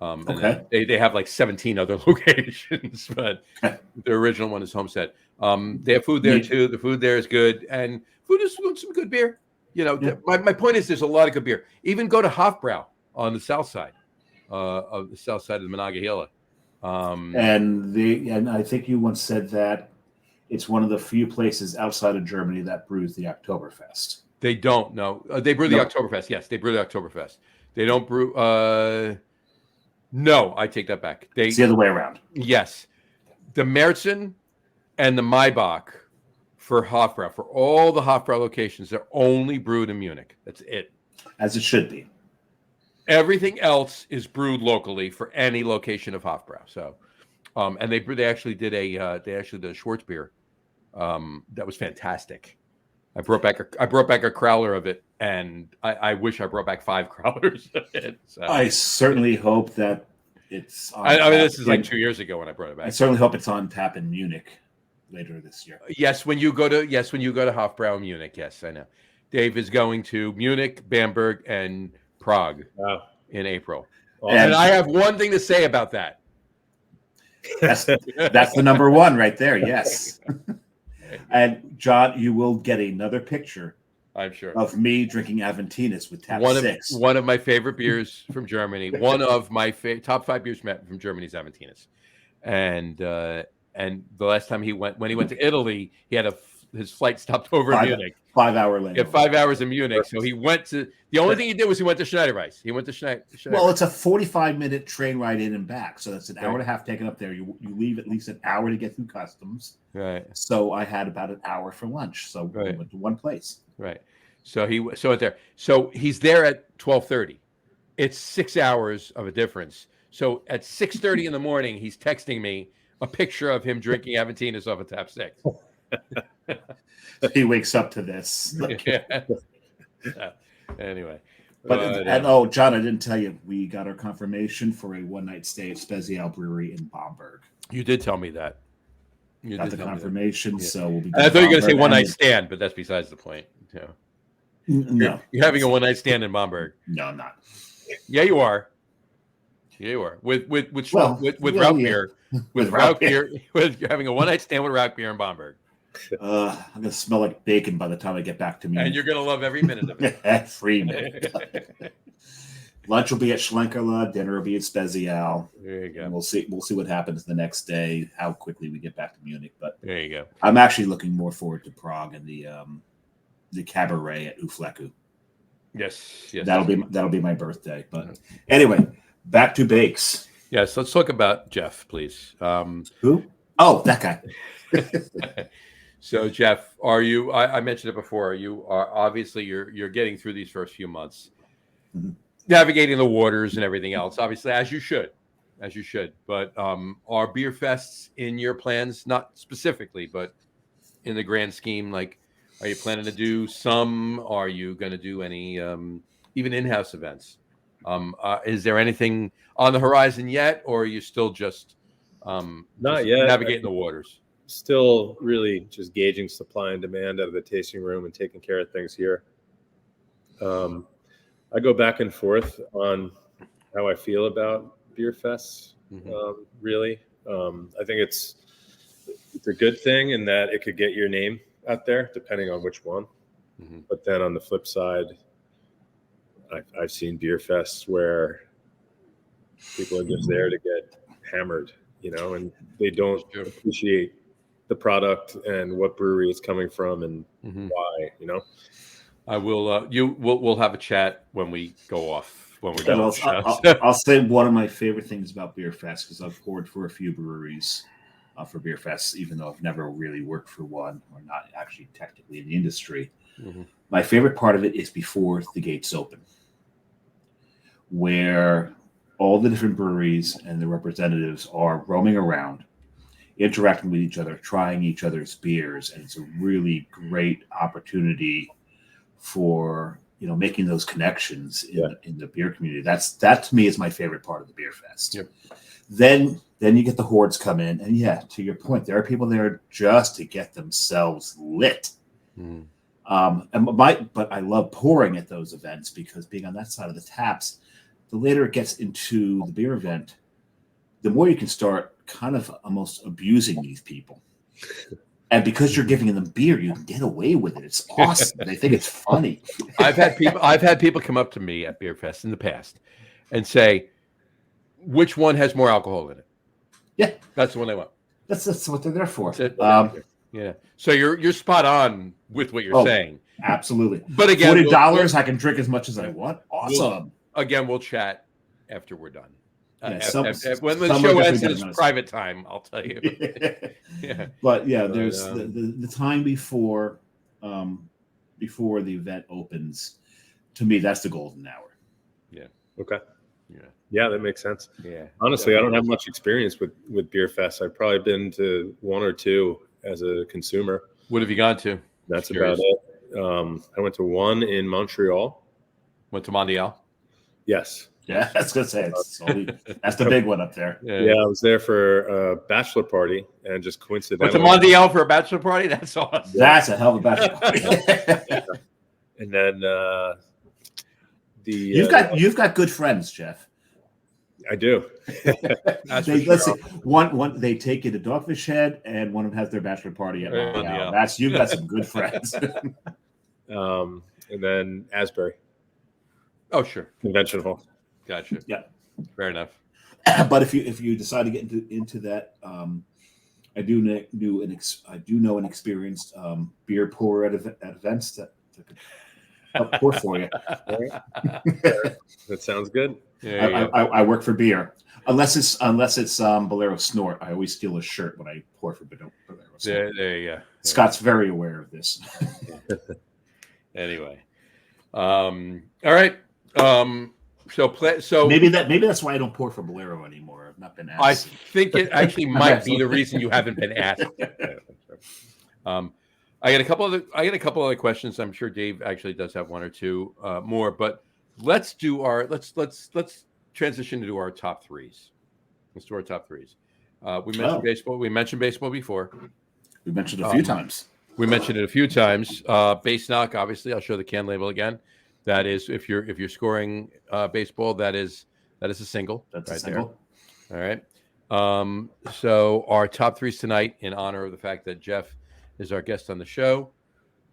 And they have like 17 other locations, but the original one is Homestead. They have food there too. The food there is good, and food is some good beer. You know, my point is there's a lot of good beer. Even go to Hofbrau on the south side of the Monongahela. And I think you once said that it's one of the few places outside of Germany that brews the Oktoberfest. They don't. No, they brew the No. Oktoberfest. Yes, they brew the Oktoberfest. They don't brew. No, I take that back. It's the other way around. Yes, the Märzen and the Maybach for Hofbrau, for all the Hofbrau locations, they're only brewed in Munich. That's it. As it should be. Everything else is brewed locally for any location of Hofbrau. So, and they actually did a Schwarz beer that was fantastic. I brought back a crowler of it, and I wish I brought back 5 crowlers of it. So. I certainly hope that it's. I mean, this is like 2 years ago when I brought it back. I certainly hope it's on tap in Munich later this year. Yes, when you go to Hofbrau Munich. Yes, I know. Dave is going to Munich, Bamberg, and Prague in April. And I have one thing to say about that. That's the number one right there. Yes. And John, you will get another picture, I'm sure, of me drinking Aventinus with tap 6. One of my favorite beers from Germany. One of my top 5 beers from Germany is Aventinus. And the last time when he went to Italy, he had his flight stopped over in Munich. 5 hour later. Yeah, 5 hours in Munich. So he went to the only thing he did was he went to Schneiderweiss. He went to Schneider. Well, it's a 45-minute train ride in and back, so that's an hour and a half taken up there. You leave at least an hour to get through customs. Right. So I had about an hour for lunch. So we went to one place. Right. So there. So he's there at 12:30. It's 6 hours of a difference. So at 6:30 in the morning, he's texting me a picture of him drinking Aventinus off a tap 6. He wakes up to this. Anyway. But John, I didn't tell you, we got our confirmation for a one-night stay at Spezial Brewery in Bamberg. You did tell me that. You got the confirmation, so we'll be. I thought you were going to say one-night stand, but that's besides the point. Yeah. No, you're having a one-night stand in Bamberg. No, I'm not. Yeah, you are. Yeah, you are with Rauk beer. With Rauk beer, you're having a one-night stand with Rauk beer in Bamberg. I'm gonna smell like bacon by the time I get back to me. And you're gonna love every minute of it. Every minute. Lunch will be at Schlenkerla. Dinner will be at Spezial. There you go. And we'll see what happens the next day. How quickly we get back to Munich. But there you go. I'm actually looking more forward to Prague and the cabaret at Ufleku. Yes. That'll be my birthday. But anyway, back to Bakes. Yes, let's talk about Jeff, please. Who? Oh, that guy. So Jeff, are you? I mentioned it before. You are obviously you're getting through these first few months, navigating the waters and everything else. Obviously, as you should. But are beer fests in your plans? Not specifically, but in the grand scheme. Like, are you planning to do some? Are you going to do any even in-house events? Is there anything on the horizon yet, or are you still just not yet navigating the waters? Still really just gauging supply and demand out of the tasting room and taking care of things here. I go back and forth on how I feel about beer fests. Really, I think it's a good thing in that it could get your name out there, depending on which one. But then on the flip side, I've seen beer fests where people are just there to get hammered, and they don't appreciate the product and what brewery it's coming from and why, I will. We'll have a chat when we go off. When we're done. I'll say one of my favorite things about beer fest, because I've poured for a few breweries for beer fests, even though I've never really worked for one or not actually technically in the industry. My favorite part of it is before the gates open, where all the different breweries and the representatives are roaming around, interacting with each other, trying each other's beers, and it's a really great opportunity for making those connections in the beer community. That to me is my favorite part of the beer fest. Then you get the hordes come in, and to your point, there are people there just to get themselves lit. But I love pouring at those events because being on that side of the taps, the later it gets into the beer event, the more you can start kind of almost abusing these people. And because you're giving them beer, you can get away with it. It's awesome. They think it's funny. I've had people come up to me at beer fest in the past and say, "Which one has more alcohol in it?" Yeah, that's the one they want. That's what they're there for. Yeah. So you're spot on with what you're saying. Absolutely. But again, $40, I can drink as much as I want. Awesome. We'll chat after we're done. Yeah, when the show ends, it's private time. I'll tell you. Yeah. But yeah, there's the time before the event opens. To me, that's the golden hour. Yeah. Okay. Yeah. Yeah, that makes sense. Yeah. Honestly, I don't have much experience with beer fests. I've probably been to one or two as a consumer. What have you gone to? That's about it. I went to one in Montreal. Went to Mondial. Yes. Yeah, I was gonna say that's the big one up there. Yeah, I was there for a bachelor party and just coincidentally. Went to Mondial for a bachelor party. That's awesome. That's a hell of a bachelor party. And then you've got good friends, Jeff. I do. Let's see. One they take you to Dogfish Head, and one of them has their bachelor party at Mondial. You've got some good friends. And then Asbury. Oh, sure. Convention Hall. Gotcha. Yeah. Fair enough. But if you decide to get into that, I do know an experienced beer pourer at events that could help pour for you. That sounds good. Yeah, I work for beer, unless it's Bolero Snort. I always steal a shirt when I pour for Bolero Snort. There you go. Scott's very aware of this. Anyway, all right. So maybe that's why I don't pour for Bolero anymore. I've not been asked. I think it actually might be the reason you haven't been asked. I got a couple other questions. I'm sure Dave actually does have one or two more, but let's transition to our top threes. Let's do our top threes. We mentioned baseball. We mentioned baseball before. We mentioned it a few times. We mentioned it a few times. Base knock, obviously. I'll show the can label again. That is, if you're scoring baseball, that is a single. That's right a single. There. All right. So our top threes tonight, in honor of the fact that Jeff is our guest on the show,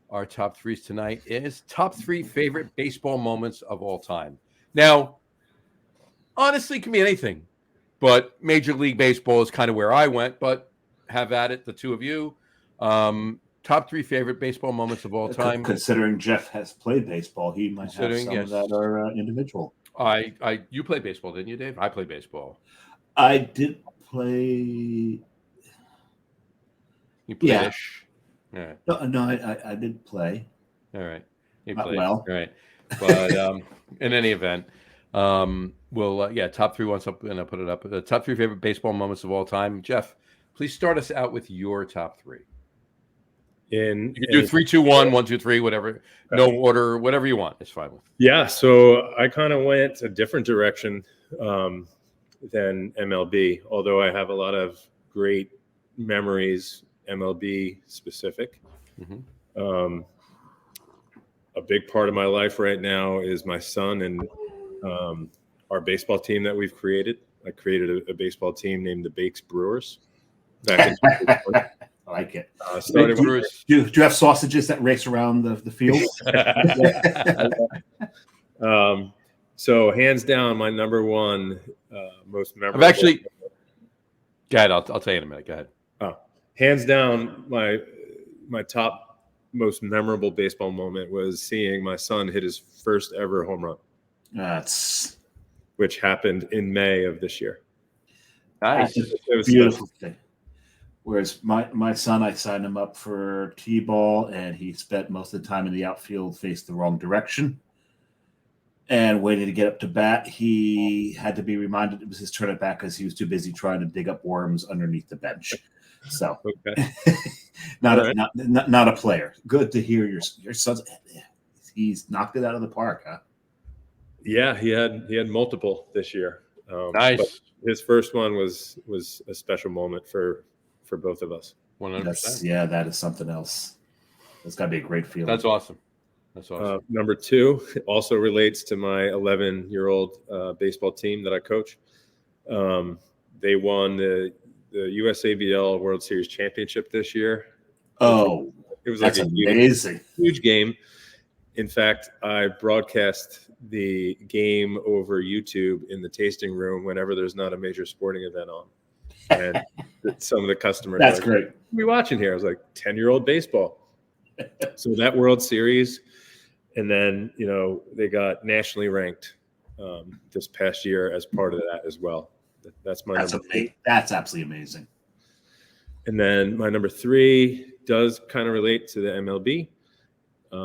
our top threes tonight is top three favorite baseball moments of all time. Now, honestly, it can be anything, but Major League Baseball is kind of where I went. But have at it, the two of you. Top three favorite baseball moments of all time. Considering Jeff has played baseball, he might have some that are individual. You played baseball, didn't you, Dave? I played baseball. I did play. You played ish. All right. No, I did play. All right. You Not played. well. All right. But in any event, top three once up, and I'll put it up. The top three favorite baseball moments of all time. Jeff, please start us out with your top three. You can do 3, 2, 1, 1, 2, 3, whatever. No order, whatever you want. It's fine with. Yeah, so I kind of went a different direction than MLB, although I have a lot of great memories MLB specific. Mm-hmm. A big part of my life right now is my son and our baseball team that we've created. I created a baseball team named the Bakes Brewers back in 2020. I like it. Do you have sausages that race around the field? So hands down, my number one most memorable. I've actually. Go ahead. I'll tell you in a minute. Go ahead. Oh, hands down, my top most memorable baseball moment was seeing my son hit his first ever home run. Which happened in May of this year. Nice. It was beautiful thing. Whereas my son, I signed him up for T-ball, and he spent most of the time in the outfield, faced the wrong direction. And waiting to get up to bat, he had to be reminded it was his turn at bat because he was too busy trying to dig up worms underneath the bench. So, not a player. Good to hear your son's. He's knocked it out of the park, huh? Yeah, he had multiple this year. Nice. His first one was a special moment for both of us. 100%. That is something else. That's got to be a great feeling. That's awesome. Number two also relates to my 11-year-old baseball team that I coach. They won the USABL World Series championship this year. Oh, it was like that's amazing. Huge game. In fact, I broadcast the game over YouTube in the tasting room whenever there's not a major sporting event on. And some of the customers that's great. What are we watching here? I was like, 10-year-old baseball. So that World Series, and then they got nationally ranked this past year as part of that as well. That's my number 2. That's absolutely amazing. And then my number 3 does kind of relate to the MLB. I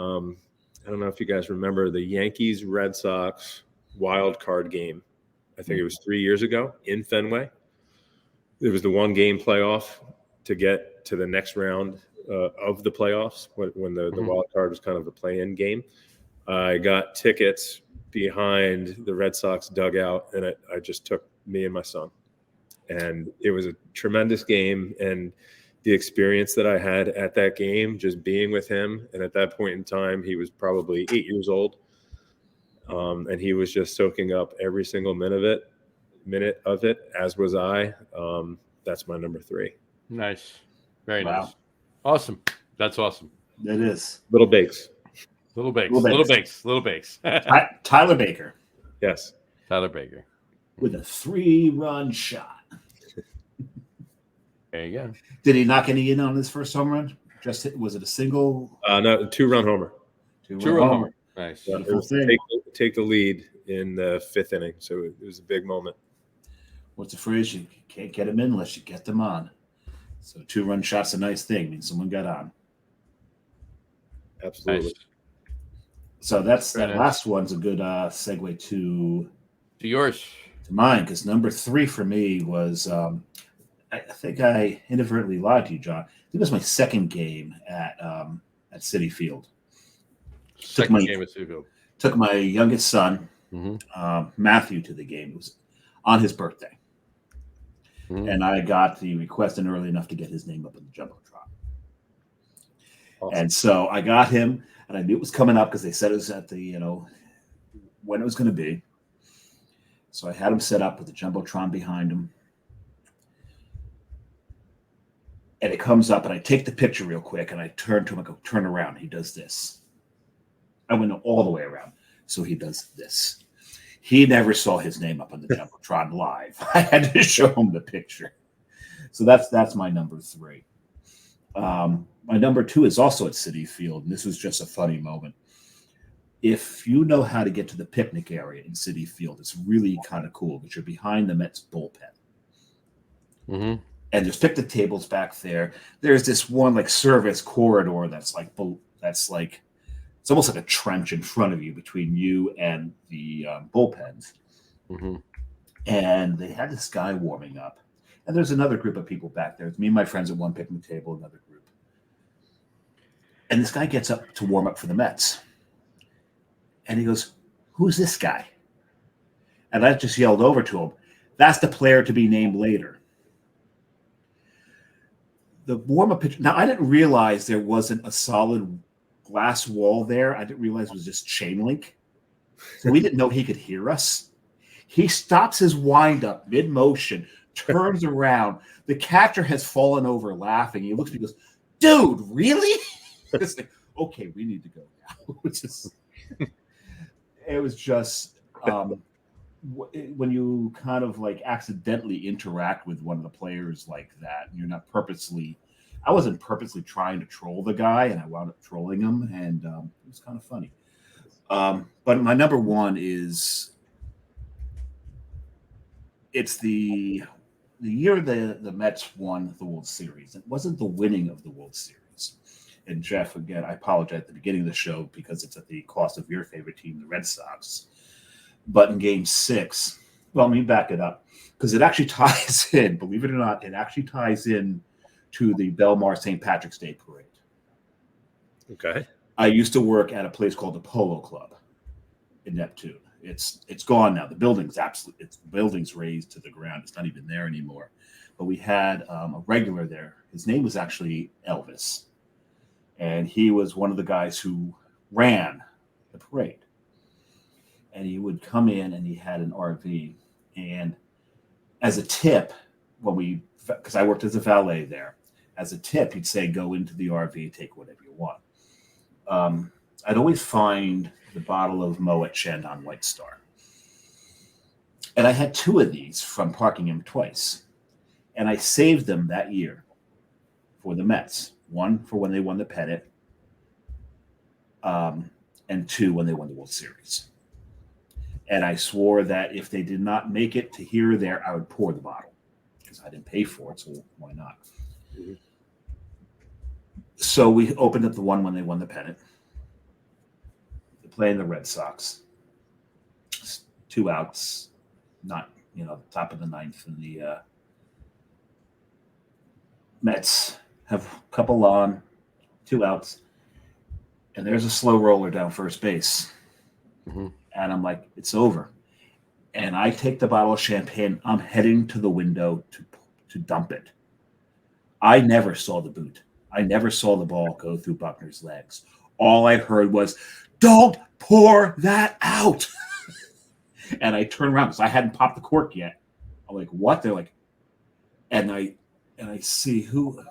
don't know if you guys remember the Yankees Red Sox wild card game. I think it was 3 years ago in Fenway. It was the 1-game playoff to get to the next round of the playoffs when the wild card was kind of a play-in game. I got tickets behind the Red Sox dugout, and I just took me and my son. And it was a tremendous game. And the experience that I had at that game, just being with him, and at that point in time, he was probably 8 years old. And he was just soaking up every single minute of it, as was I. That's my number 3. Nice. Very Wow. nice. Awesome. That's awesome. It is. Little Bakes. Little Bakes. Tyler Baker. Yes. Tyler Baker. With a 3-run shot. There you go. Did he knock any in on his first home run? Was it a single? No, 2-run homer. 2-run homer. Nice. Take the lead in the 5th inning. So it was a big moment. What's the phrase? You can't get them in unless you get them on. So 2-run shot's a nice thing. Means someone got on. Absolutely. Nice. So that last one's a good segue to yours. To mine, because number 3 for me was I think I inadvertently lied to you, John. I think it was my second game at Citi Field. Second game at Citi Field. Took my youngest son, Matthew, to the game. It was on his birthday. And I got the request in early enough to get his name up in the Jumbotron. Awesome. And so I got him, and I knew it was coming up because they said it was at the, when it was going to be. So I had him set up with the Jumbotron behind him. And it comes up, and I take the picture real quick, and I turn to him. I go, turn around. He does this. I went all the way around. So he does this. He never saw his name up on the Jumbotron live. I had to show him the picture. So that's my number 3. My number 2 is also at Citi Field, and this was just a funny moment. If you know how to get to the picnic area in Citi Field, it's really kind of cool because you're behind the Mets bullpen. And there's picnic tables back there. There's this one service corridor that's like it's almost like a trench in front of you between you and the bullpens. And they had this guy warming up. And there's another group of people back there. It's me and my friends at one picnic table, another group. And this guy gets up to warm up for the Mets. And he goes, "Who's this guy?" And I just yelled over to him, "That's the player to be named later." The warm-up pitch. Now, I didn't realize there wasn't a solid glass wall there. I didn't realize it was just chain link. So we didn't know he could hear us. He stops his windup mid-motion, turns around. The catcher has fallen over laughing. He looks at me and goes, "Dude, really?" It's like, okay, we need to go now. It was just when you kind of accidentally interact with one of the players like that, and you're not purposely. I wasn't purposely trying to troll the guy, and I wound up trolling him, and it was kind of funny. But my number 1 is it's the year the Mets won the World Series. It wasn't the winning of the World Series. And Jeff, again, I apologize at the beginning of the show because it's at the cost of your favorite team, the Red Sox. But in Game 6, well, let me back it up because it actually ties in. Believe it or not, it actually ties in to the Belmar St. Patrick's Day Parade. Okay. I used to work at a place called the Polo Club in Neptune. It's gone now. The building's razed to the ground. It's not even there anymore. But we had a regular there. His name was actually Elvis. And he was one of the guys who ran the parade. And he would come in and he had an RV. And as a tip, because I worked as a valet there, as a tip, he'd say, go into the RV, take whatever you want. I'd always find the bottle of Moet Chandon White Star. And I had 2 of these from parking him twice. And I saved them that year for the Mets. One for when they won the pennant, and 2 when they won the World Series. And I swore that if they did not make it to here or there, I would pour the bottle because I didn't pay for it, so why not? Mm-hmm. So we opened up the one when they won the pennant. They're playing the Red Sox. 2 outs, not top of the 9th, and the Mets have a couple on, 2 outs, and there's a slow roller down first base. Mm-hmm. And I'm like, it's over. And I take the bottle of champagne. I'm heading to the window to dump it. I never saw the boot. I never saw the ball go through Buckner's legs. All I heard was, "Don't pour that out." And I turned around because I hadn't popped the cork yet. I'm like, "What?" They're like, and I see who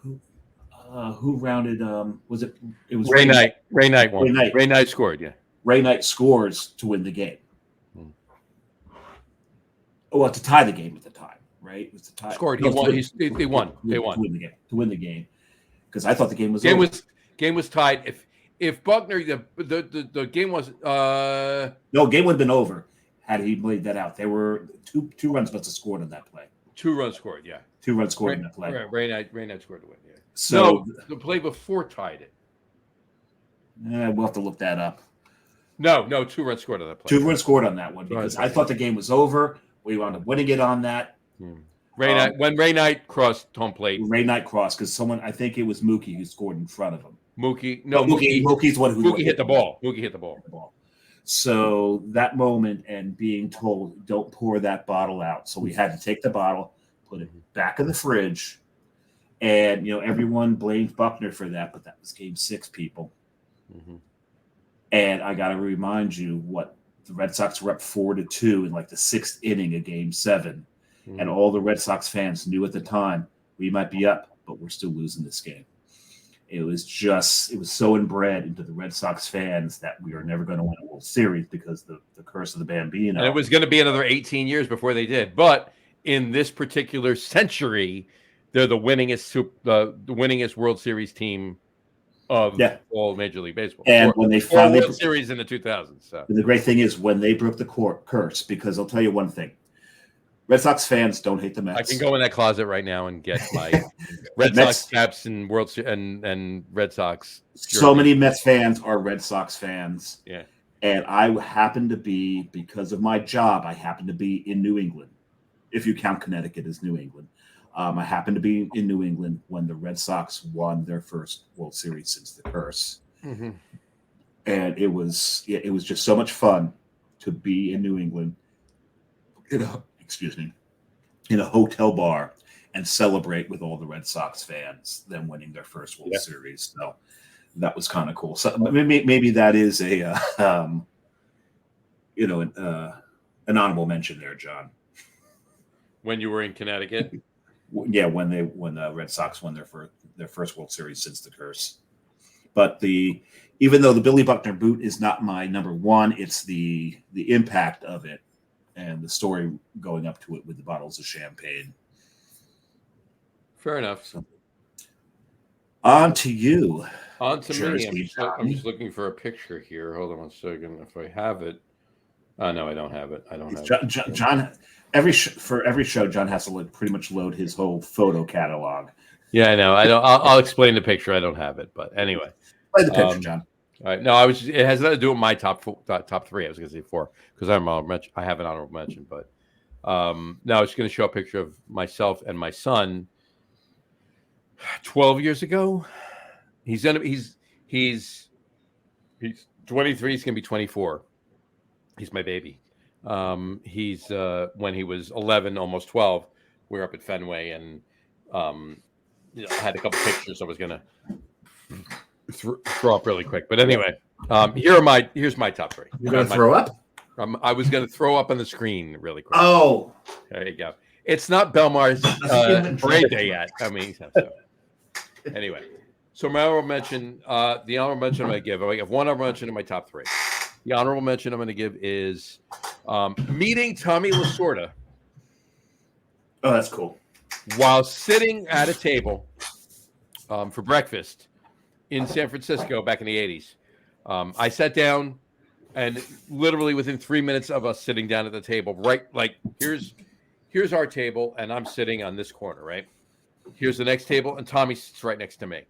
rounded. Was it? It was Ray Knight. Ray Knight won. Ray Knight scored. Yeah. Ray Knight scores to win the game. Well, to tie the game at the time, right? It was to tie. Scored. He won. They won. They won to win the game. Because I thought the game was over. Game was tied. If Buckner the game was no, game would have been over had he played that out. There were two runs must have scored on that play. 2 runs scored. Yeah. 2 runs scored in that play. Right. Ray Knight scored to win. Yeah. So the play before tied it. We'll have to look that up. No, 2 runs scored on that play. 2 runs scored on that one because I thought the game was over. We wound up winning it on that. Ray Knight, when Ray Knight crossed home plate. Ray Knight crossed because I think it was Mookie who scored in front of him. Mookie's one who Mookie hit the ball. Mookie hit the ball. So that moment and being told, don't pour that bottle out. So we had to take the bottle, put it back in the fridge. And, everyone blamed Buckner for that, but that was game 6, people. Mm-hmm. And I got to remind you what the Red Sox were up 4-2 in like the 6th inning of game 7. Mm-hmm. And all the Red Sox fans knew at the time we might be up, but we're still losing this game. It was so inbred into the Red Sox fans that we are never going to win a World Series because the curse of the Bambino. And it was going to be another 18 years before they did. But in this particular century, they're the winningest World Series team of all Major League Baseball. And when they finally World Series in the 2000s. So. The great thing is when they broke the curse, because I'll tell you one thing. Red Sox fans don't hate the Mets. I can go in that closet right now and get my Red Sox caps and and Red Sox. So many Mets fans are Red Sox fans. Yeah. And I happen to be, because of my job, I happen to be in New England. If you count Connecticut as New England. I happened to be in New England when the Red Sox won their first World Series since the curse. Mm-hmm. And it was just so much fun to be in New England. In a hotel bar and celebrate with all the Red Sox fans, them winning their first World Series. So that was kind of cool. So maybe that is an honorable mention there, John. When you were in Connecticut? Yeah, when the Red Sox won their first World Series since the curse. But even though the Billy Buckner boot is not my number 1, it's the impact of it. And the story going up to it with the bottles of champagne. Fair enough. So, on to you. On to me. I'm just looking for a picture here. Hold on one second. If I have it. No, I don't have it. John, every show, John has to pretty much load his whole photo catalog. Yeah, I know. I'll explain the picture. I don't have it. But anyway. Play the picture, John. All right. No, it has nothing to do with my top 3. I was going to say 4 because I have an honorable mention, but no, I was going to show a picture of myself and my son 12 years ago. He's 23. He's going to be 24. He's my baby. He's when he was 11, almost 12. We were up at Fenway and I had a couple pictures. I was going to throw up really quick, but anyway, here's my top 3. You're gonna throw up? I was gonna throw up on the screen really quick. Oh, there you go. It's not Belmar's parade day yet. So. Anyway, so my honorable mention, the honorable mention I'm gonna give. I have one honorable mention in my top 3. The honorable mention I'm gonna give is meeting Tommy Lasorda. Oh, that's cool. While sitting at a table for breakfast in San Francisco back in the 80s. I sat down, and literally within 3 minutes of us sitting down at the table, right, like here's our table, and I'm sitting on this corner, right? Here's the next table, and Tommy sits right next to me.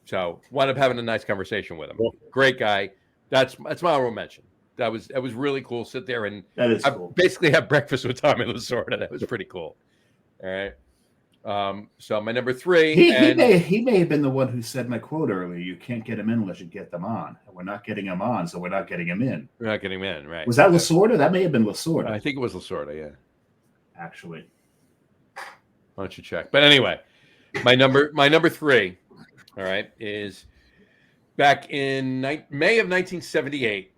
So wound up having a nice conversation with him. Cool. Great guy. That's my honorable mention. That was really cool. Sit there and That is cool. basically have breakfast with Tommy Lasorda. That was pretty cool. All right. So my number 3. He may have been the one who said my quote earlier. You can't get him in unless you get them on. We're not getting him on, so we're not getting him in. We're not getting him in, right? Was that Lasorda? That may have been Lasorda. I think it was Lasorda. Yeah. Actually. Why don't you check? But anyway, my number 3, all right, is back in May of 1978,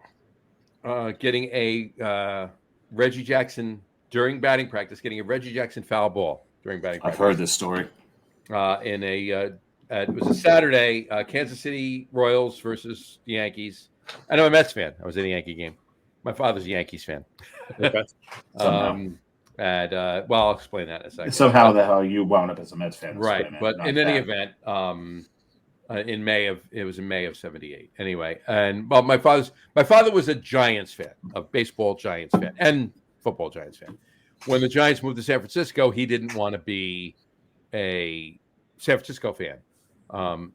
getting a Reggie Jackson during batting practice, getting a Reggie Jackson foul ball during batting practice. I've heard this story. It was a Saturday, Kansas City Royals versus the Yankees. And I'm a Mets fan. I was at a Yankee game. My father's a Yankees fan. Okay. Well, I'll explain that in a second. Somehow the hell you wound up as a Mets fan. Right. But in any event, in May of 78. Anyway, and well, my father was a Giants fan, a baseball Giants fan, and football Giants fan. When the Giants moved to San Francisco, he didn't want to be a San Francisco fan.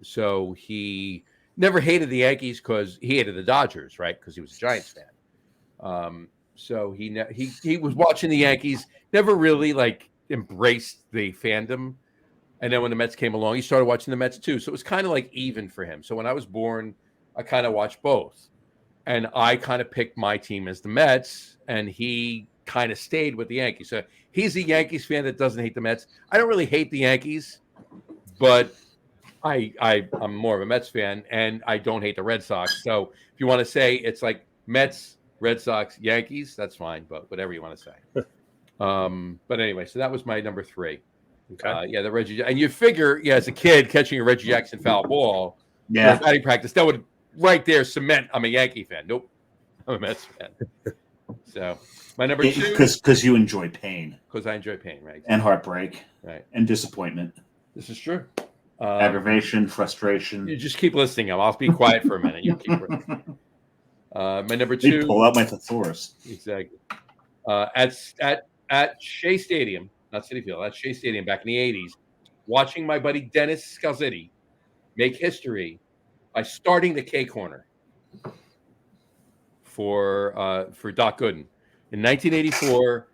So he never hated the Yankees because he hated the Dodgers, right? Because he was a Giants fan. So he was watching the Yankees, never really like embraced the fandom. And then when the Mets came along, he started watching the Mets too. So it was kind of like even for him. So when I was born, I kind of watched both. And I kind of picked my team as the Mets, and he kind of stayed with the Yankees. So he's a Yankees fan that doesn't hate the Mets. I don't really hate the Yankees, but I'm more of a Mets fan, and I don't hate the Red Sox. So if you want to say it's like Mets, Red Sox, Yankees, that's fine, but whatever you want to say. But anyway, so that was my number 3. Okay. The Reggie, and you figure, as a kid catching a Reggie Jackson foul ball, batting practice, that would right there cement I'm a Yankee fan. Nope, I'm a Mets fan. So my number 2, because you enjoy pain, because I enjoy pain, right? And heartbreak, right, and disappointment. This is true. Aggravation, frustration. You just keep listening. I'll be quiet for a minute. You keep listening. My number 2. Pull out my thesaurus. Exactly. At Shea Stadium, not Citi Field, at Shea Stadium back in the 80s, watching my buddy Dennis Scalzitti make history by starting the K corner for Doc Gooden. In 1984,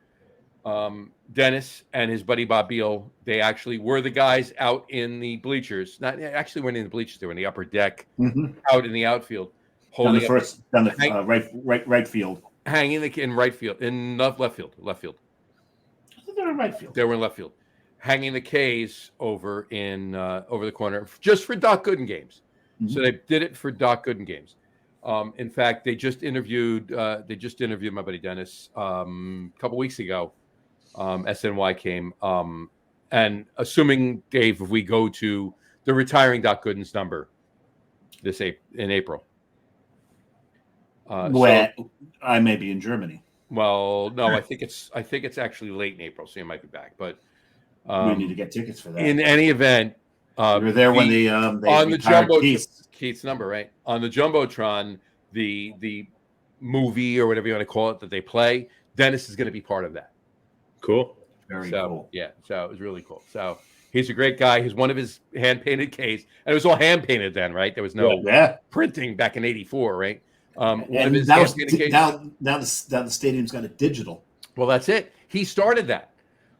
Dennis and his buddy Bob Beal, they actually were the guys out in the bleachers. Actually weren't in the bleachers, they were in the upper deck, out in the outfield. Down the right field. Hanging in right field, in left field. I thought they were in right field. They were in left field. Hanging the K's over the corner just for Doc Gooden games. Mm-hmm. So they did it for Doc Gooden games. In fact, they just interviewed my buddy Dennis a couple weeks ago. SNY came, and assuming, Dave, if we go to the retiring Doc Gooden's number in April. So I may be in Germany. Well, no, I think it's actually late in April, so you might be back. But we need to get tickets for that. In any event, you were there when they on the jumbo Keith's number, right? On the jumbotron, the movie or whatever you want to call it that they play, Dennis is going to be part of that. Cool. Very cool. Yeah, so it was really cool. So he's a great guy. He's one of his hand-painted Ks. And it was all hand-painted then, right? There was no printing back in 84, right? Now the stadium's got a digital. Well, that's it. He started that,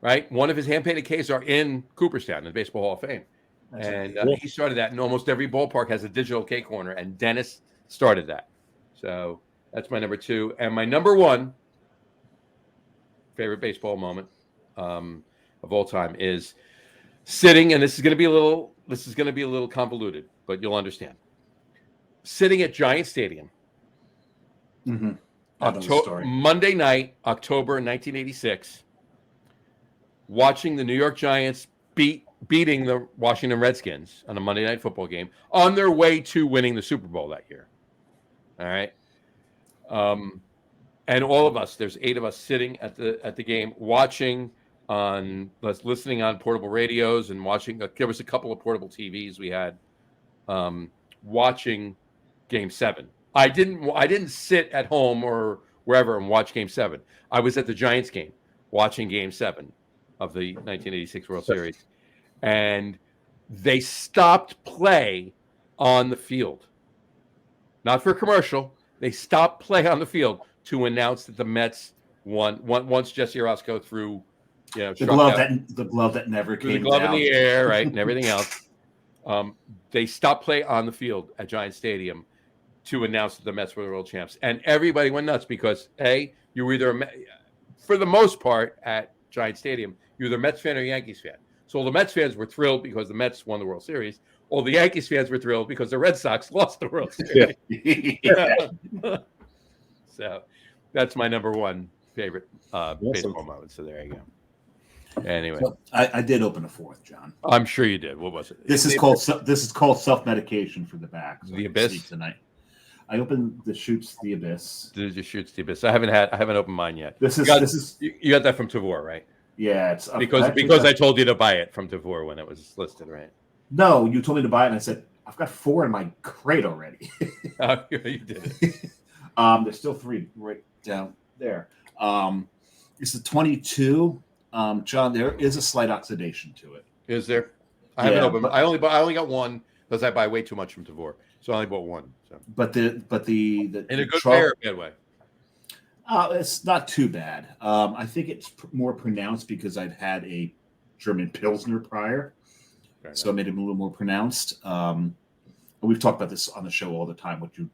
right? One of his hand-painted Ks are in Cooperstown in the Baseball Hall of Fame. He started that, and almost every ballpark has a digital K corner, and Dennis started that. So that's my number 2. And my number 1 favorite baseball moment of all time is sitting, and this is going to be a little convoluted, but you'll understand. Sitting at Giant Stadium, Monday night, October 1986, watching the New York Giants beating the Washington Redskins on a Monday Night Football game on their way to winning the Super Bowl that year. All right. And all of us, there's 8 of us sitting at the game, listening on portable radios and watching. There was a couple of portable TVs we had, watching Game 7. I didn't sit at home or wherever and watch Game 7. I was at the Giants game watching Game 7 of the 1986 World Series, and they stopped play on the field. Not for a commercial. They stopped play on the field to announce that the Mets won. Once Jesse Orosco threw, the glove that never came the glove down. in the air, right, and everything else. They stopped play on the field at Giant Stadium to announce that the Mets were the world champs, and everybody went nuts because you were either for the most part at Giant Stadium, you're either a Mets fan or a Yankees fan. So all the Mets fans were thrilled because the Mets won the World Series. All the Yankees fans were thrilled because the Red Sox lost the World Series. Yeah. So that's my number one favorite baseball moment. So there you go. Anyway, so I did open a fourth, John. I'm sure you did. What was it? This is called self-medication for the back. So the Abyss tonight. I opened the Shoots the Abyss. The Shoots the Abyss. I haven't opened mine yet. You got that from Tavor, right? Yeah, it's because I told you to buy it from Tavor when it was listed, right? No, you told me to buy it, and I said I've got 4 in my crate already. Oh, you did it. There's still 3 right down there. It's the 22. John, there is a slight oxidation to it. Is there? I haven't opened. I only got one because I buy way too much from Tavor, so I only bought one. So. But the in a good way or a bad way? It's not too bad. I think it's more pronounced because I've had a German Pilsner prior, so it made it a little more pronounced. We've talked about this on the show all the time. What you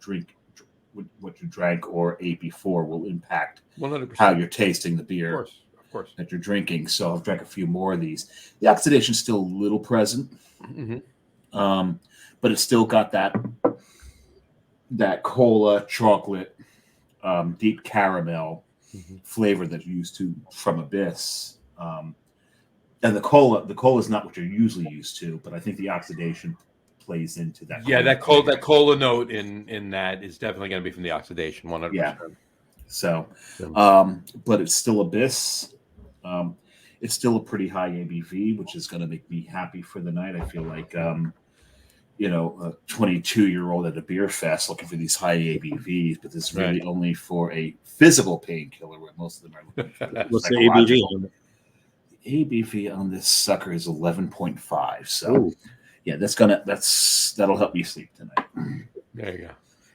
drank or ate before will impact 100%. How you're tasting the beer. Of course. That you're drinking. So I've drank a few more of these. The oxidation's still a little present, but it's still got that cola, chocolate, deep caramel flavor that you're used to from Abyss. And the cola is not what you're usually used to, but I think the oxidation plays into that. Yeah, that cola note in that is definitely going to be from the oxidation, 100%. Yeah. So, but it's still Abyss. It's still a pretty high ABV, which is going to make me happy for the night. I feel like, a 22-year-old at a beer fest looking for these high ABVs, but this is really only for a physical painkiller, where most of them are looking for that. What's the ABV? The ABV on this sucker is 11.5. So, yeah, that'll help you sleep tonight. There you go.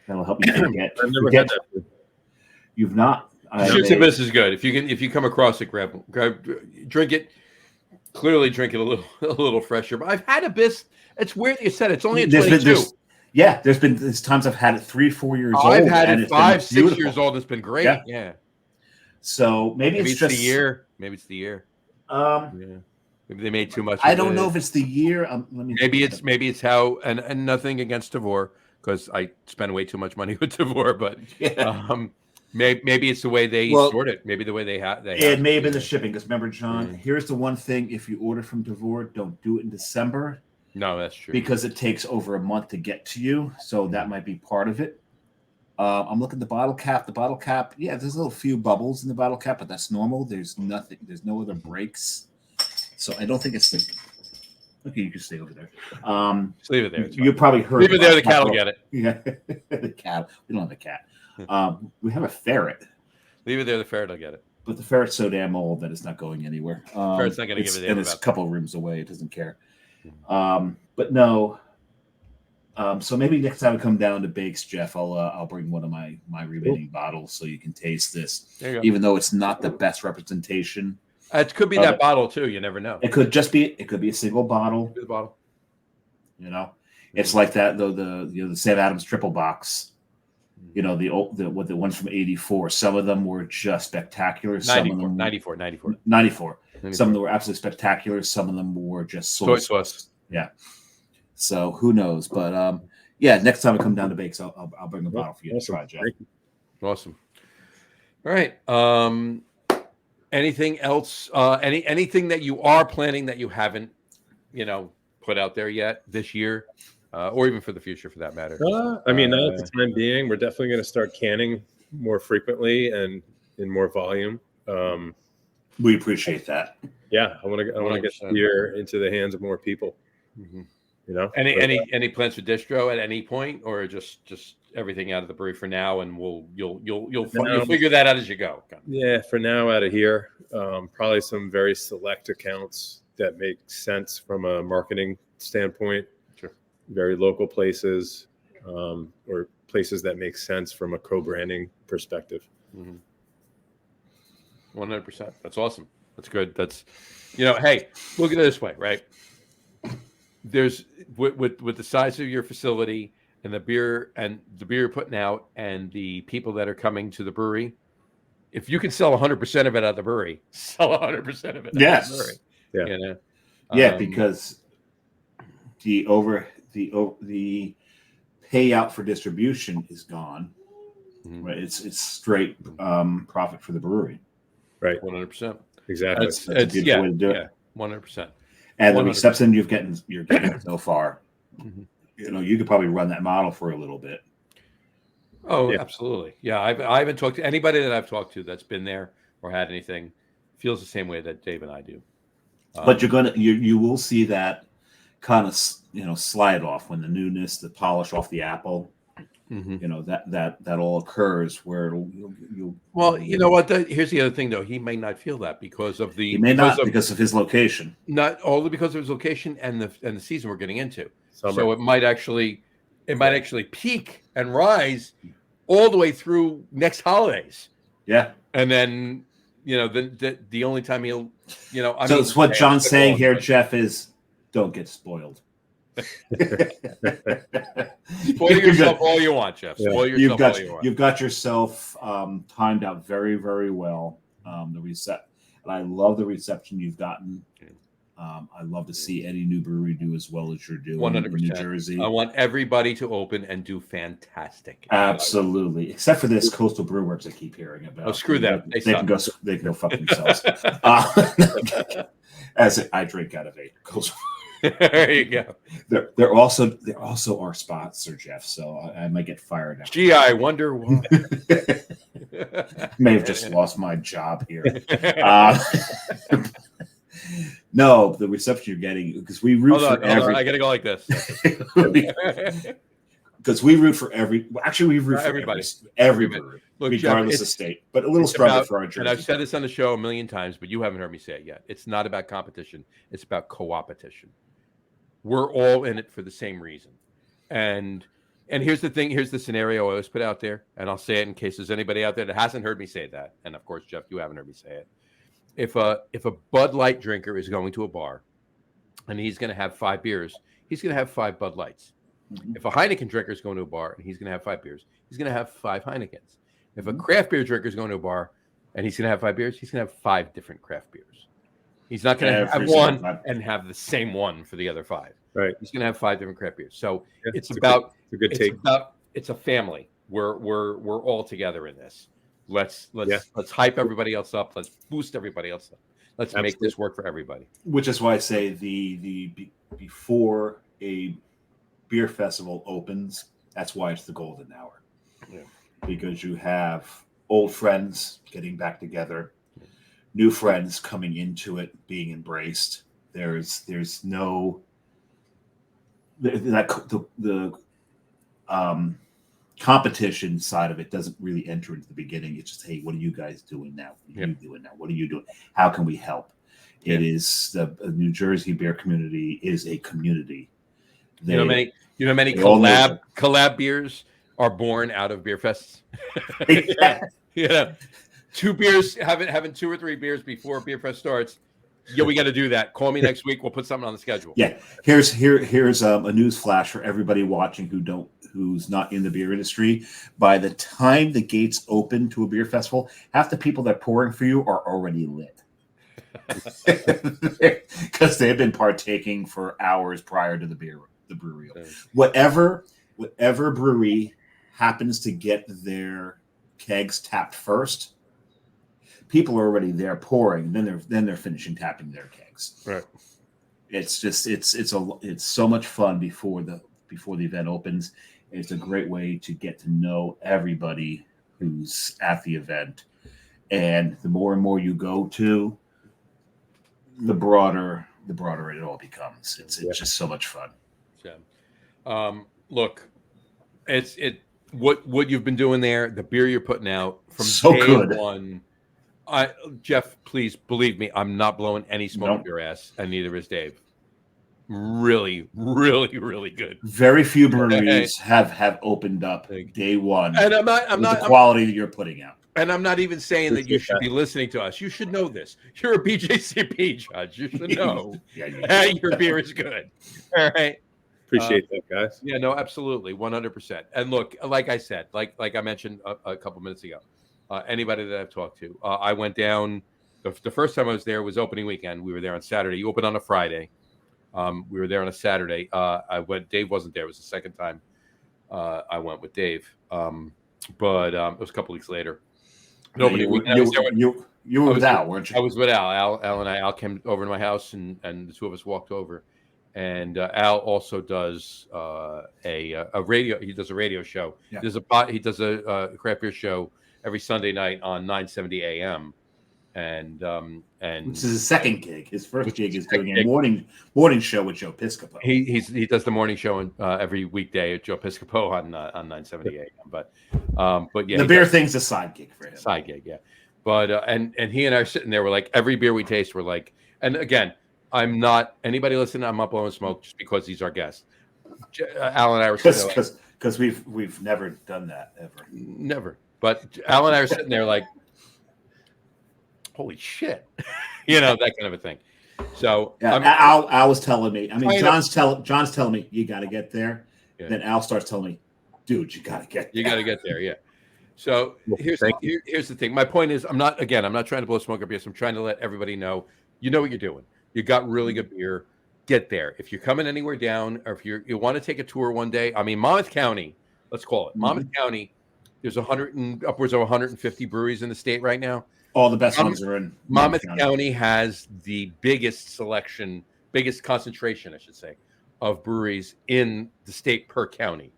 That'll help you forget. I've never had that. You've not. Shoots Abyss is good. If you come across it, grab, drink it. Clearly, drink it a little fresher. But I've had Abyss. It's weird that you said it's only a 22. There's times I've had it 3-4 years old. I've had it 5-6 years old. It's been great. Yeah. So maybe it's just the year. Maybe it's the year. Maybe they made too much. I don't know if it's the year. Maybe it's how. And nothing against Tavor, because I spend way too much money with Tavor, but. Maybe it's the way they sort it. Maybe the way they have. It may have been the shipping. Because remember, John, here's the one thing: if you order from Tavor, don't do it in December. No, that's true. Because it takes over a month to get to you, so that might be part of it. I'm looking at the bottle cap. The bottle cap, there's a little few bubbles in the bottle cap, but that's normal. There's nothing. There's no other breaks. So I don't think it's the. Okay, you can stay over there. Just leave it there. You probably heard. Leave it there. The cat will get it. Yeah, the cat. We don't have a cat. We have a ferret. Leave it there. The ferret will get it. But the ferret's so damn old that it's not going anywhere. Ferret's not going to give it. And it's a couple of rooms away. It doesn't care. But no. So maybe next time I come down to Bakes, Jeff, I'll bring one of my remaining bottles so you can taste this. There you go. Even though it's not the best representation. It could be that bottle too. You never know. It could be a single bottle. The bottle. It's like that though. The Sam Adams triple box. The ones from '84. Some of them were just spectacular. 94. Some of them were absolutely spectacular. Some of them were just soy sauce. Yeah. So who knows? But next time I come down to Bakes, I'll bring a bottle for you to try, Jeff. Awesome. All right. Anything else? Anything that you are planning that you haven't, put out there yet this year? Or even for the future, for that matter. Not at the time being. We're definitely going to start canning more frequently and in more volume. We appreciate that. Yeah, I want to get beer into the hands of more people. Any plans for distro at any point, or just everything out of the brewery for now, and you'll figure that out as you go. Yeah, for now out of here, probably some very select accounts that make sense from a marketing standpoint. Sure. Very local places, or places that make sense from a co-branding perspective. 100%. That's awesome. That's good. That's, hey, look at it this way, right? There's with the size of your facility and the beer you're putting out and the people that are coming to the brewery, if you can sell 100% of it at the brewery, sell 100% of it. Yes. At the brewery. Yeah. Because the payout for distribution is gone. Right. It's straight profit for the brewery. Right. 100%. Exactly. That's a beautiful way to do it. 100%. And the reception you're getting so far, you could probably run that model for a little bit. Oh, yeah. Absolutely. Yeah, I haven't talked to anybody that I've talked to that's been there or had anything feels the same way that Dave and I do. But you will see that kind of slide off when the newness, the polish off the apple. That all occurs where you'll. Well, you know what? Here's the other thing, though. He may not feel that because of because of his location. Not only because of his location and the season we're getting into. Summer. So it might actually peak and rise all the way through next holidays. Yeah, and then the only time he'll so it's what John's saying here, Jeff, is don't get spoiled. Spoil yourself all you want, Jeff. Spoil yourself all you want. You've got yourself timed out very, very well. And I love the reception you've gotten. I love to see any new brewery do as well as you're doing 100%. in New Jersey. I want everybody to open and do fantastic. Absolutely, except for this Coastal Brew Works I keep hearing about. Oh, screw them. They can go fuck themselves. As I drink out of a Coastal. There you go. They're also our sponsor, Jeff. So I might get fired now. Gee, I wonder why. May have just lost my job here. No, the reception you're getting because we root for every. I gotta go like this. Because we root for every. Actually, we root for everybody. Everybody, regardless Jeff, of state. But a little stronger for our Jersey. And I've said this on the show a million times, but you haven't heard me say it yet. It's not about competition. It's about co-opetition. We're all in it for the same reason. And here's the thing. Here's the scenario I always put out there, and I'll say it in case there's anybody out there that hasn't heard me say that. And of course, Jeff, you haven't heard me say it. If a Bud Light drinker is going to a bar, and he's going to have 5 beers, he's going to have 5 Bud Lights. Mm-hmm. If a Heineken drinker is going to a bar and he's going to have 5 beers, he's going to have 5 Heinekens. If a craft beer drinker is going to a bar and he's going to have 5 beers, he's going to have 5 different craft beers. He's not going to have one and have the same one for the other 5. Right. He's going to have 5 different craft beers. So it's a family. We're all together in this. Let's hype everybody else up. Let's boost everybody else up. Let's make this work for everybody. Which is why I say the before a beer festival opens, that's why it's the golden hour. Yeah. Because you have old friends getting back together, new friends coming into it, being embraced. There's no the competition side of it doesn't really enter into the beginning. It's just, hey, what are you guys doing now? What are you doing now? What are you doing? How can we help? Yeah. It is the New Jersey beer community is a community. Many collab beers are born out of beer fests. Yeah. 2 beers, having 2 or 3 beers before beer fest starts. Yeah, we got to do that. Call me next week. We'll put something on the schedule. Yeah. Here's a news flash for everybody watching who's not in the beer industry. By the time the gates open to a beer festival, half the people that are pouring for you are already lit. Because they've been partaking for hours prior to the brewery. Whatever brewery happens to get their kegs tapped first, people are already there pouring. Then they're finishing tapping their kegs. Right. It's just it's so much fun before the event opens. It's a great way to get to know everybody who's at the event, and the more and more you go to, the broader it all becomes. It's just so much fun. So, look, what you've been doing there, the beer you're putting out from So day good. one. Jeff, please believe me, I'm not blowing any smoke Nope. up your ass, and neither is Dave. Really, really, really good. Very few breweries have opened up day one And I'm with not, the quality that you're putting out. and I'm not even saying that you Appreciate should that. be listening to us. You should know this. You're a BJCP judge. You should know Yeah, you that your beer is good. All right. Appreciate that, guys. Yeah, no, absolutely, 100%. And look, like I said, like I mentioned a couple minutes ago, anybody that I've talked to, I went down. The first time I was there was opening weekend. We were there on Saturday. You opened on a Friday. We were there on a Saturday. I went. Dave wasn't there. It was the second time I went with Dave. But it was a couple weeks later. Yeah, you were with Al, weren't you? I was with Al. Al and Al came over to my house, and the two of us walked over. And Al also does a radio. He does a radio show. Yeah. He does a craft beer show every Sunday night on 970 AM. And Which is his second gig. His first gig is doing a morning show with Joe Piscopo. He does the morning show every weekday at Joe Piscopo on 970 AM. But yeah, the beer thing's a side gig for him. Side gig, yeah. But and he and I are sitting there. We're like, every beer we taste, we're like, and again, I'm not anybody listening. I'm not blowing smoke just because he's our guest. Al and I were sitting there because we've never done that ever. Never. But Al and I are sitting there like, holy shit, that kind of a thing. So yeah, Al was telling me. I mean, John's telling me you got to get there. Yeah. Then Al starts telling me, dude, you got to get there. You got to get there. Yeah. So here's the thing. My point is, I'm not trying to blow smoke up here. So I'm trying to let everybody know, you know what you're doing. You got really good beer. Get there. If you're coming anywhere down, or if you want to take a tour one day, I mean, Monmouth County, let's call it Monmouth County. There's upwards of 150 breweries in the state right now. All the best ones are in Monmouth County has the biggest concentration, I should say, of breweries in the state per county.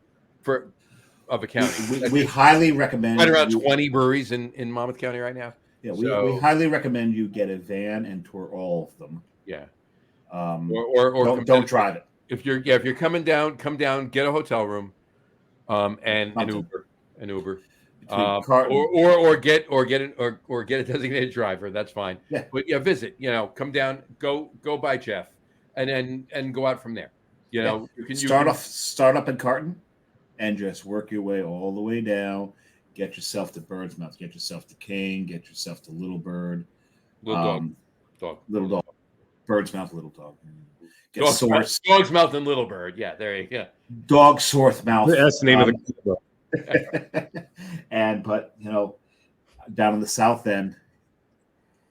Of a county. We highly recommend right around 20 breweries in Monmouth County right now. Yeah, we highly recommend you get a van and tour all of them. Yeah. Or don't drive it. If you're coming down, come down, get a hotel room, and an Uber. Or get a designated driver. That's fine. Yeah. But visit. Come down, go by Jeff, and go out from there. You can start up in Carton, and just work your way all the way down. Get yourself to Bird's Mouth. Get yourself to Kane. Get yourself to Little Bird. Little dog. Bird's Mouth, Little Dog. Get Source. Dog's Mouth and Little Bird. Yeah, there you go. Dog Source Mouth. That's the name of the but down in the south end,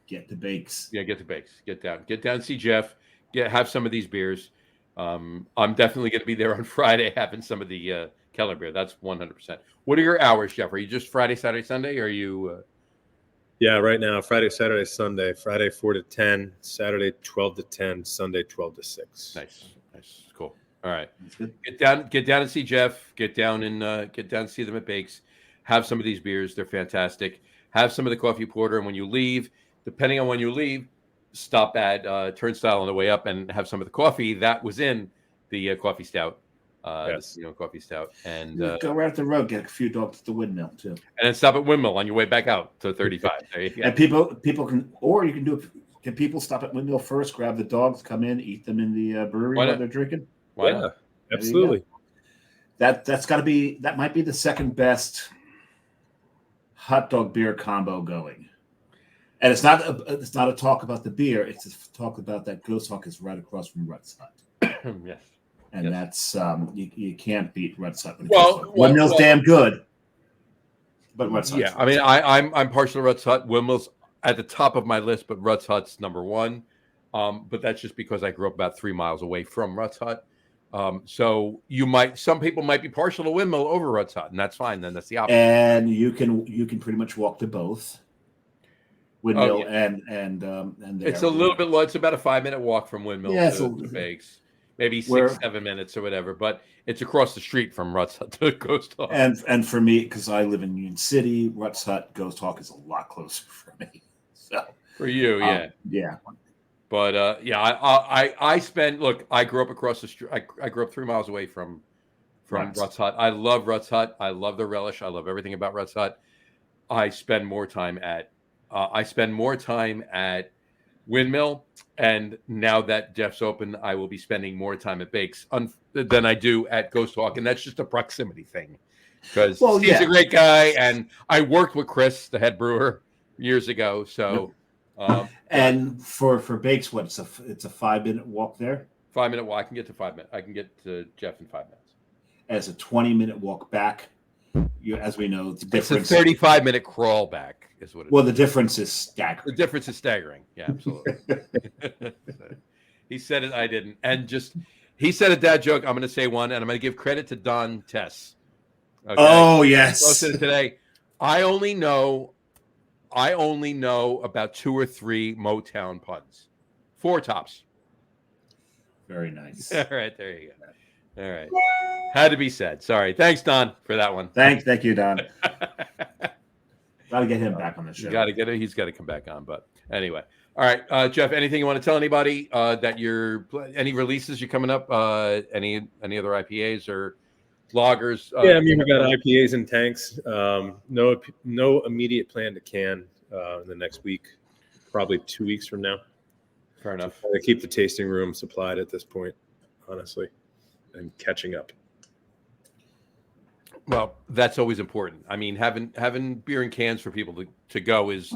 get to Bakes. Yeah, get to Bakes. Get down. See Jeff. Have some of these beers. I'm definitely going to be there on Friday having some of the Keller beer. That's 100%. What are your hours, Jeff? Are you just Friday, Saturday, Sunday? Or are you? Yeah, right now Friday, Saturday, Sunday. Friday 4 to 10, Saturday 12 to 10, Sunday 12 to 6. Nice, cool. All right, get down and see Jeff. Get down and see them at Bakes. Have some of these beers; they're fantastic. Have some of the coffee porter, and when you leave, depending on when you leave, stop at Turnstile on the way up and have some of the coffee that was in the coffee stout. Yes. Coffee stout, and go right up the road, get a few dogs at the Windmill too, and then stop at Windmill on your way back out to 35. There you go. And people can, or you can do. Can people stop at Windmill first, grab the dogs, come in, eat them in the brewery while they're drinking? Why not? Absolutely. That's got to be. That might be the second best hot dog beer combo going. And it's not a talk about the beer. It's a talk about that Ghost Hawk is right across from Rutt's Hut. Yes. And that's you can't beat Rutt's Hut. Windmill's damn good, but Rutt's Hut. Yeah, I mean, I'm partial to Rutt's Hut. Windmill's at the top of my list, but Rutt's Hut's number one. But that's just because I grew up about 3 miles away from Rutt's Hut. So some people might be partial to Windmill over Rutt's Hut, and that's fine. Then that's the opposite. And you can pretty much walk to both. Windmill and it's a little bit low. It's about a 5-minute walk from Windmill to Bakes. Maybe 6-7 minutes or whatever, but it's across the street from Rutt's Hut to Ghost Hawk. And for me, because I live in Union City, Rutt's Hut, Ghost Hawk is a lot closer for me. So for you, yeah. But yeah, I spend. Look, I grew up across the street. I grew up 3 miles away from Rutt's Hut. I love Rutt's Hut. I love the relish. I love everything about Rutt's Hut. I spend more time at Windmill, and now that Jeff's open, I will be spending more time at Bakes than I do at Ghost Hawk, and that's just a proximity thing because he's a great guy, and I worked with Chris, the head brewer, years ago. So, and for Bakes, it's a 5-minute walk there. 5-minute walk. I can get to 5 minutes. I can get to Jeff in 5 minutes. As a 20-minute walk back, as we know, the difference. It's a 35-minute crawl back. Is what it well, is. The difference is staggering. The difference is staggering. Yeah, absolutely. He said it, I didn't. And he said a dad joke. I'm going to say one, and I'm going to give credit to Don Tess. Okay? Oh, yes. Posted it today. I only know about 2 or 3 Motown puns. 4 tops. Very nice. All right, there you go. All right. Had to be said. Sorry. Thanks, Don, for that one. Thank you, Don. Got to get him back on the show. He's got to come back on. But anyway, all right, Jeff. Anything you want to tell anybody that any releases you're coming up? Any other IPAs or lagers? Yeah, I mean we got IPAs in tanks. No immediate plan to can in the next week. Probably 2 weeks from now. Fair enough. They keep the tasting room supplied at this point, honestly, and catching up. Well, that's always important. I mean, having beer in cans for people to go is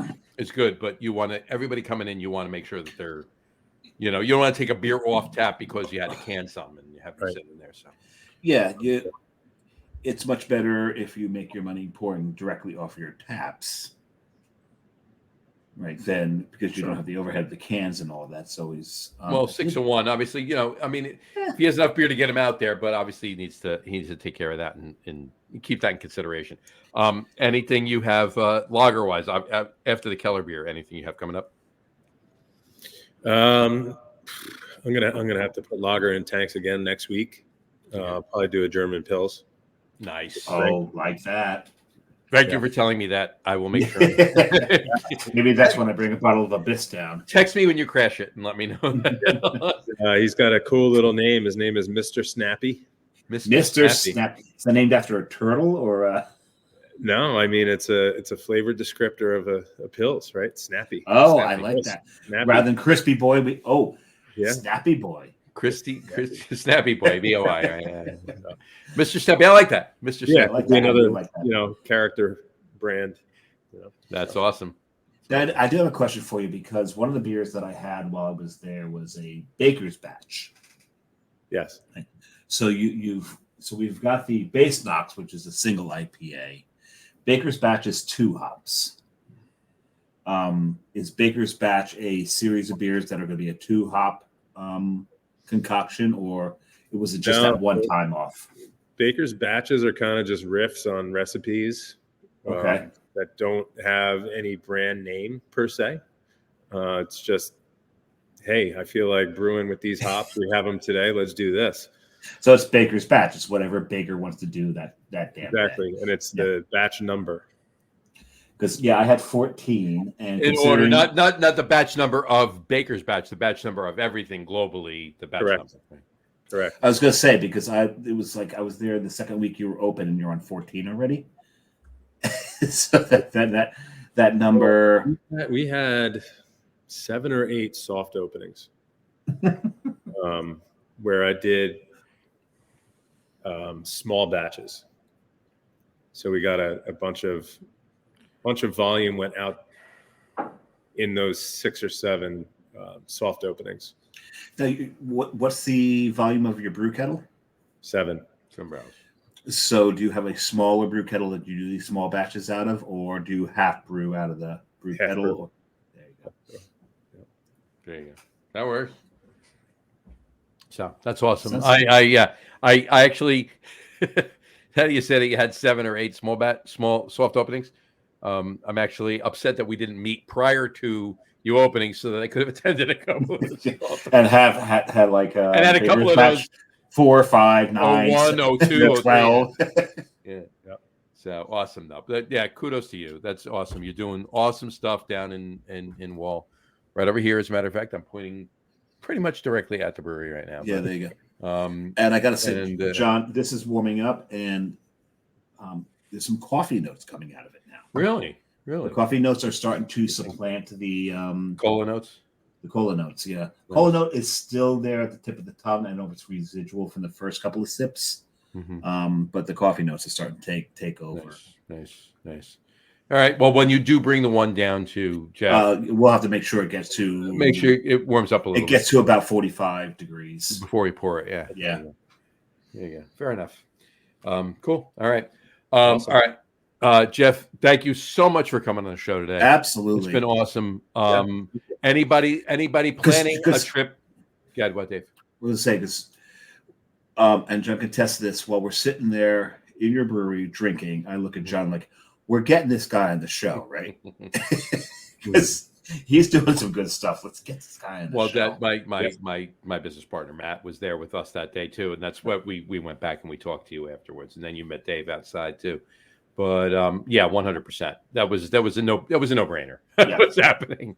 good, but everybody coming in, you want to make sure that they're, you don't want to take a beer off tap because you had to can some and you have to sit in there. So, yeah, it's much better if you make your money pouring directly off your taps, right? Then because you don't have the overhead of the cans and all of that. So he's 6-1, obviously. I mean, if he has enough beer to get him out there, but obviously he needs to take care of that and keep that in consideration. Anything you have lager wise after the Keller beer? Anything you have coming up? I'm gonna have to put lager in tanks again next week. I'll probably do a German Pils. Nice. Oh, like that. Thank you for telling me that. I will make sure. Maybe that's when I bring a bottle of Abyss down. Text me when you crash it and let me know. He's got a cool little name. His name is Mr. Snappy. Mr. Snappy. Is that named after a turtle or? No, I mean it's a flavored descriptor of a Pils, right? Snappy. Oh, Snappy I like Pils. that. Snappy. Rather than crispy boy, yeah, Snappy boy. Snappy boy, VOI. Mr. Snappy, I like that. Mr. Snappy. Yeah, like another character brand. That's awesome. Dad, I do have a question for you because one of the beers that I had while I was there was a Baker's Batch. Yes. So we've got the Base Knox, which is a single IPA. Baker's Batch is 2 hops. Is Baker's Batch a series of beers that are going to be a 2-hop concoction, or was it just that one time off? Baker's Batches are kind of just riffs on recipes that don't have any brand name per se. It's just, hey, I feel like brewing with these hops. We have them today. Let's do this. So it's Baker's Batch. It's whatever Baker wants to do that damn exactly, day. And it's the batch number. Because I had 14, and in order, not the batch number of Baker's Batch, the batch number of everything globally. The batch Correct. number. Right? Correct. I was going to say because it was like I was there the second week you were open, and you're on 14 already. So that number. We had 7 or 8 soft openings, where I did small batches. So we got a bunch of volume went out in those 6 or 7 soft openings. Now, what's the volume of your brew kettle? 7. So do you have a smaller brew kettle that you do these small batches out of, or do you half brew out of the brew Half kettle? brew. There you go. There you go. That works. So that's awesome. Sounds I actually, how you said it, you had 7 or 8 small soft openings. I'm actually upset that we didn't meet prior to you opening so that I could have attended a couple of those. And had like and had a couple of those 4, 5, 9, 1, 2, 12. Yeah. So awesome though. But yeah, kudos to you. That's awesome. You're doing awesome stuff down in Wall. right over here. As a matter of fact, I'm pointing pretty much directly at the brewery right now. Yeah, there you go. And I got to say, John, this is warming up, and there's some coffee notes coming out of it now. Really? The coffee notes are starting to supplant the cola notes. The cola notes, yeah. Nice. Cola note is still there at the tip of the tongue. I know it's residual from the first couple of sips, but the coffee notes are starting to take over. Nice. All right. Well, when you do bring the one down to Jeff, we'll have to make sure it gets to it warms up a little. It gets to about 45 degrees before we pour it. Yeah. There you go. Fair enough. Cool. All right. Awesome. All right. Jeff, thank you so much for coming on the show today. Absolutely. It's been awesome. Anybody planning a trip? Yeah, what, Dave? I was going to say, because, and John can test this, while we're sitting there in your brewery drinking, I look at John like, we're getting this guy on the show, right? Because he's doing some good stuff. Let's get this guy on the show. That my business partner, Matt, was there with us that day, too. And that's what we went back and we talked to you afterwards. And then you met Dave outside, too. But, 100%. That was a no-brainer. Yeah. What's happening?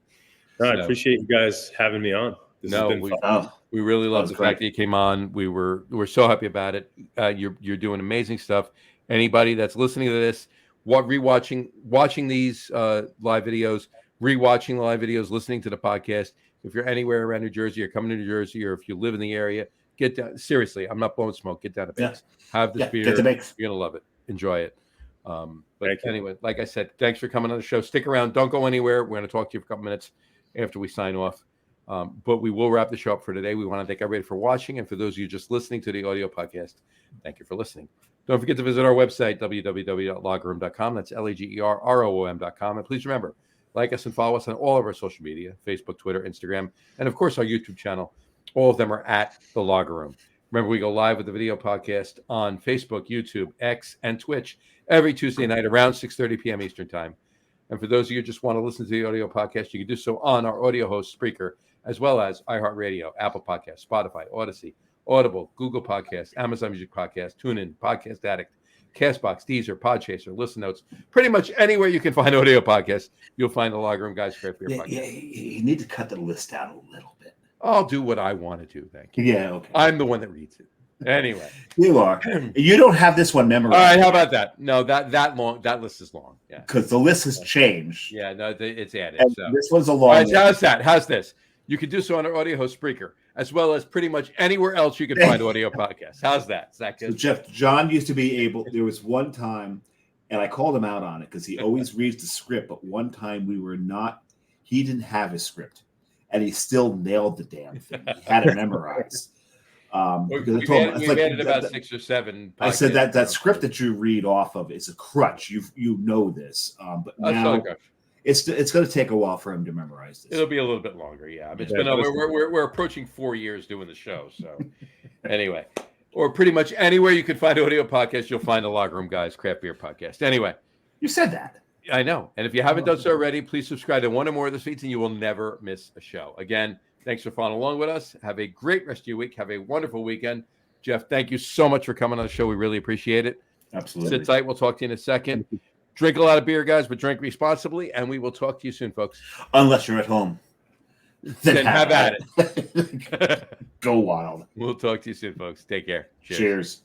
I appreciate you guys having me on. This has been fun. We really love the fact that you came on. We're so happy about it. You're doing amazing stuff. Anybody that's listening to this, watching these live videos, rewatching the live videos, listening to the podcast. If you're anywhere around New Jersey or coming to New Jersey, or if you live in the area, get down. Seriously, I'm not blowing smoke. Get down to Bakes. Have this beer. Get to Bakes. You're gonna love it. Enjoy it. But anyway, like I said, thanks for coming on the show. Stick around. Don't go anywhere. We're going to talk to you for a couple minutes after we sign off. But we will wrap the show up for today. We want to thank everybody for watching. And for those of you just listening to the audio podcast, thank you for listening. Don't forget to visit our website, www.lagerroom.com. That's LAGERROOM.com. And please remember, like us and follow us on all of our social media, Facebook, Twitter, Instagram, and of course our YouTube channel. All of them are at The Lager Room. Remember, we go live with the video podcast on Facebook, YouTube, X, and Twitch every Tuesday night around 6:30 p.m. Eastern Time. And for those of you who just want to listen to the audio podcast, you can do so on our audio host, Spreaker, as well as iHeartRadio, Apple Podcasts, Spotify, Odyssey, Audible, Google Podcasts, Amazon Music Podcasts, TuneIn, Podcast Addict, Castbox, Deezer, Podchaser, Listen Notes. Pretty much anywhere you can find audio podcasts, you'll find the Lager Room Guys Craft Beer Podcast. Yeah, you need to cut the list out a little bit. I'll do what I want to do, thank you. Yeah, okay. I'm the one that reads it. Anyway. You are. You don't have this one memorized. All right, how about that? No, that list is long. Yeah. Because the list has changed. Yeah, no, it's added. And so this one's a long list. How's that? How's this? You can do so on our audio host Spreaker, as well as pretty much anywhere else you can find audio podcasts. How's that? Is that good? So Jeff, John used to be able, there was one time, and I called him out on it because he always reads the script, but one time he didn't have his script, and he still nailed the damn thing. He had it memorized. We've added about 6 or 7. I said that script that you read off of is a crutch. You know this, but now it's going to take a while for him to memorize this. It'll be a little bit longer, yeah. It's been we're approaching 4 years doing the show, so anyway, or pretty much anywhere you can find audio podcasts, you'll find the Lager Room Guys Craft Beer Podcast. Anyway, you said that. I know, and if you haven't done so already, please subscribe to one or more of the feeds, and you will never miss a show. Again. Thanks for following along with us. Have a great rest of your week. Have a wonderful weekend. Jeff, thank you so much for coming on the show. We really appreciate it. Absolutely. Sit tight. We'll talk to you in a second. Drink a lot of beer, guys, but drink responsibly, and we will talk to you soon, folks. Unless you're at home. Then have at it. Go wild. We'll talk to you soon, folks. Take care. Cheers.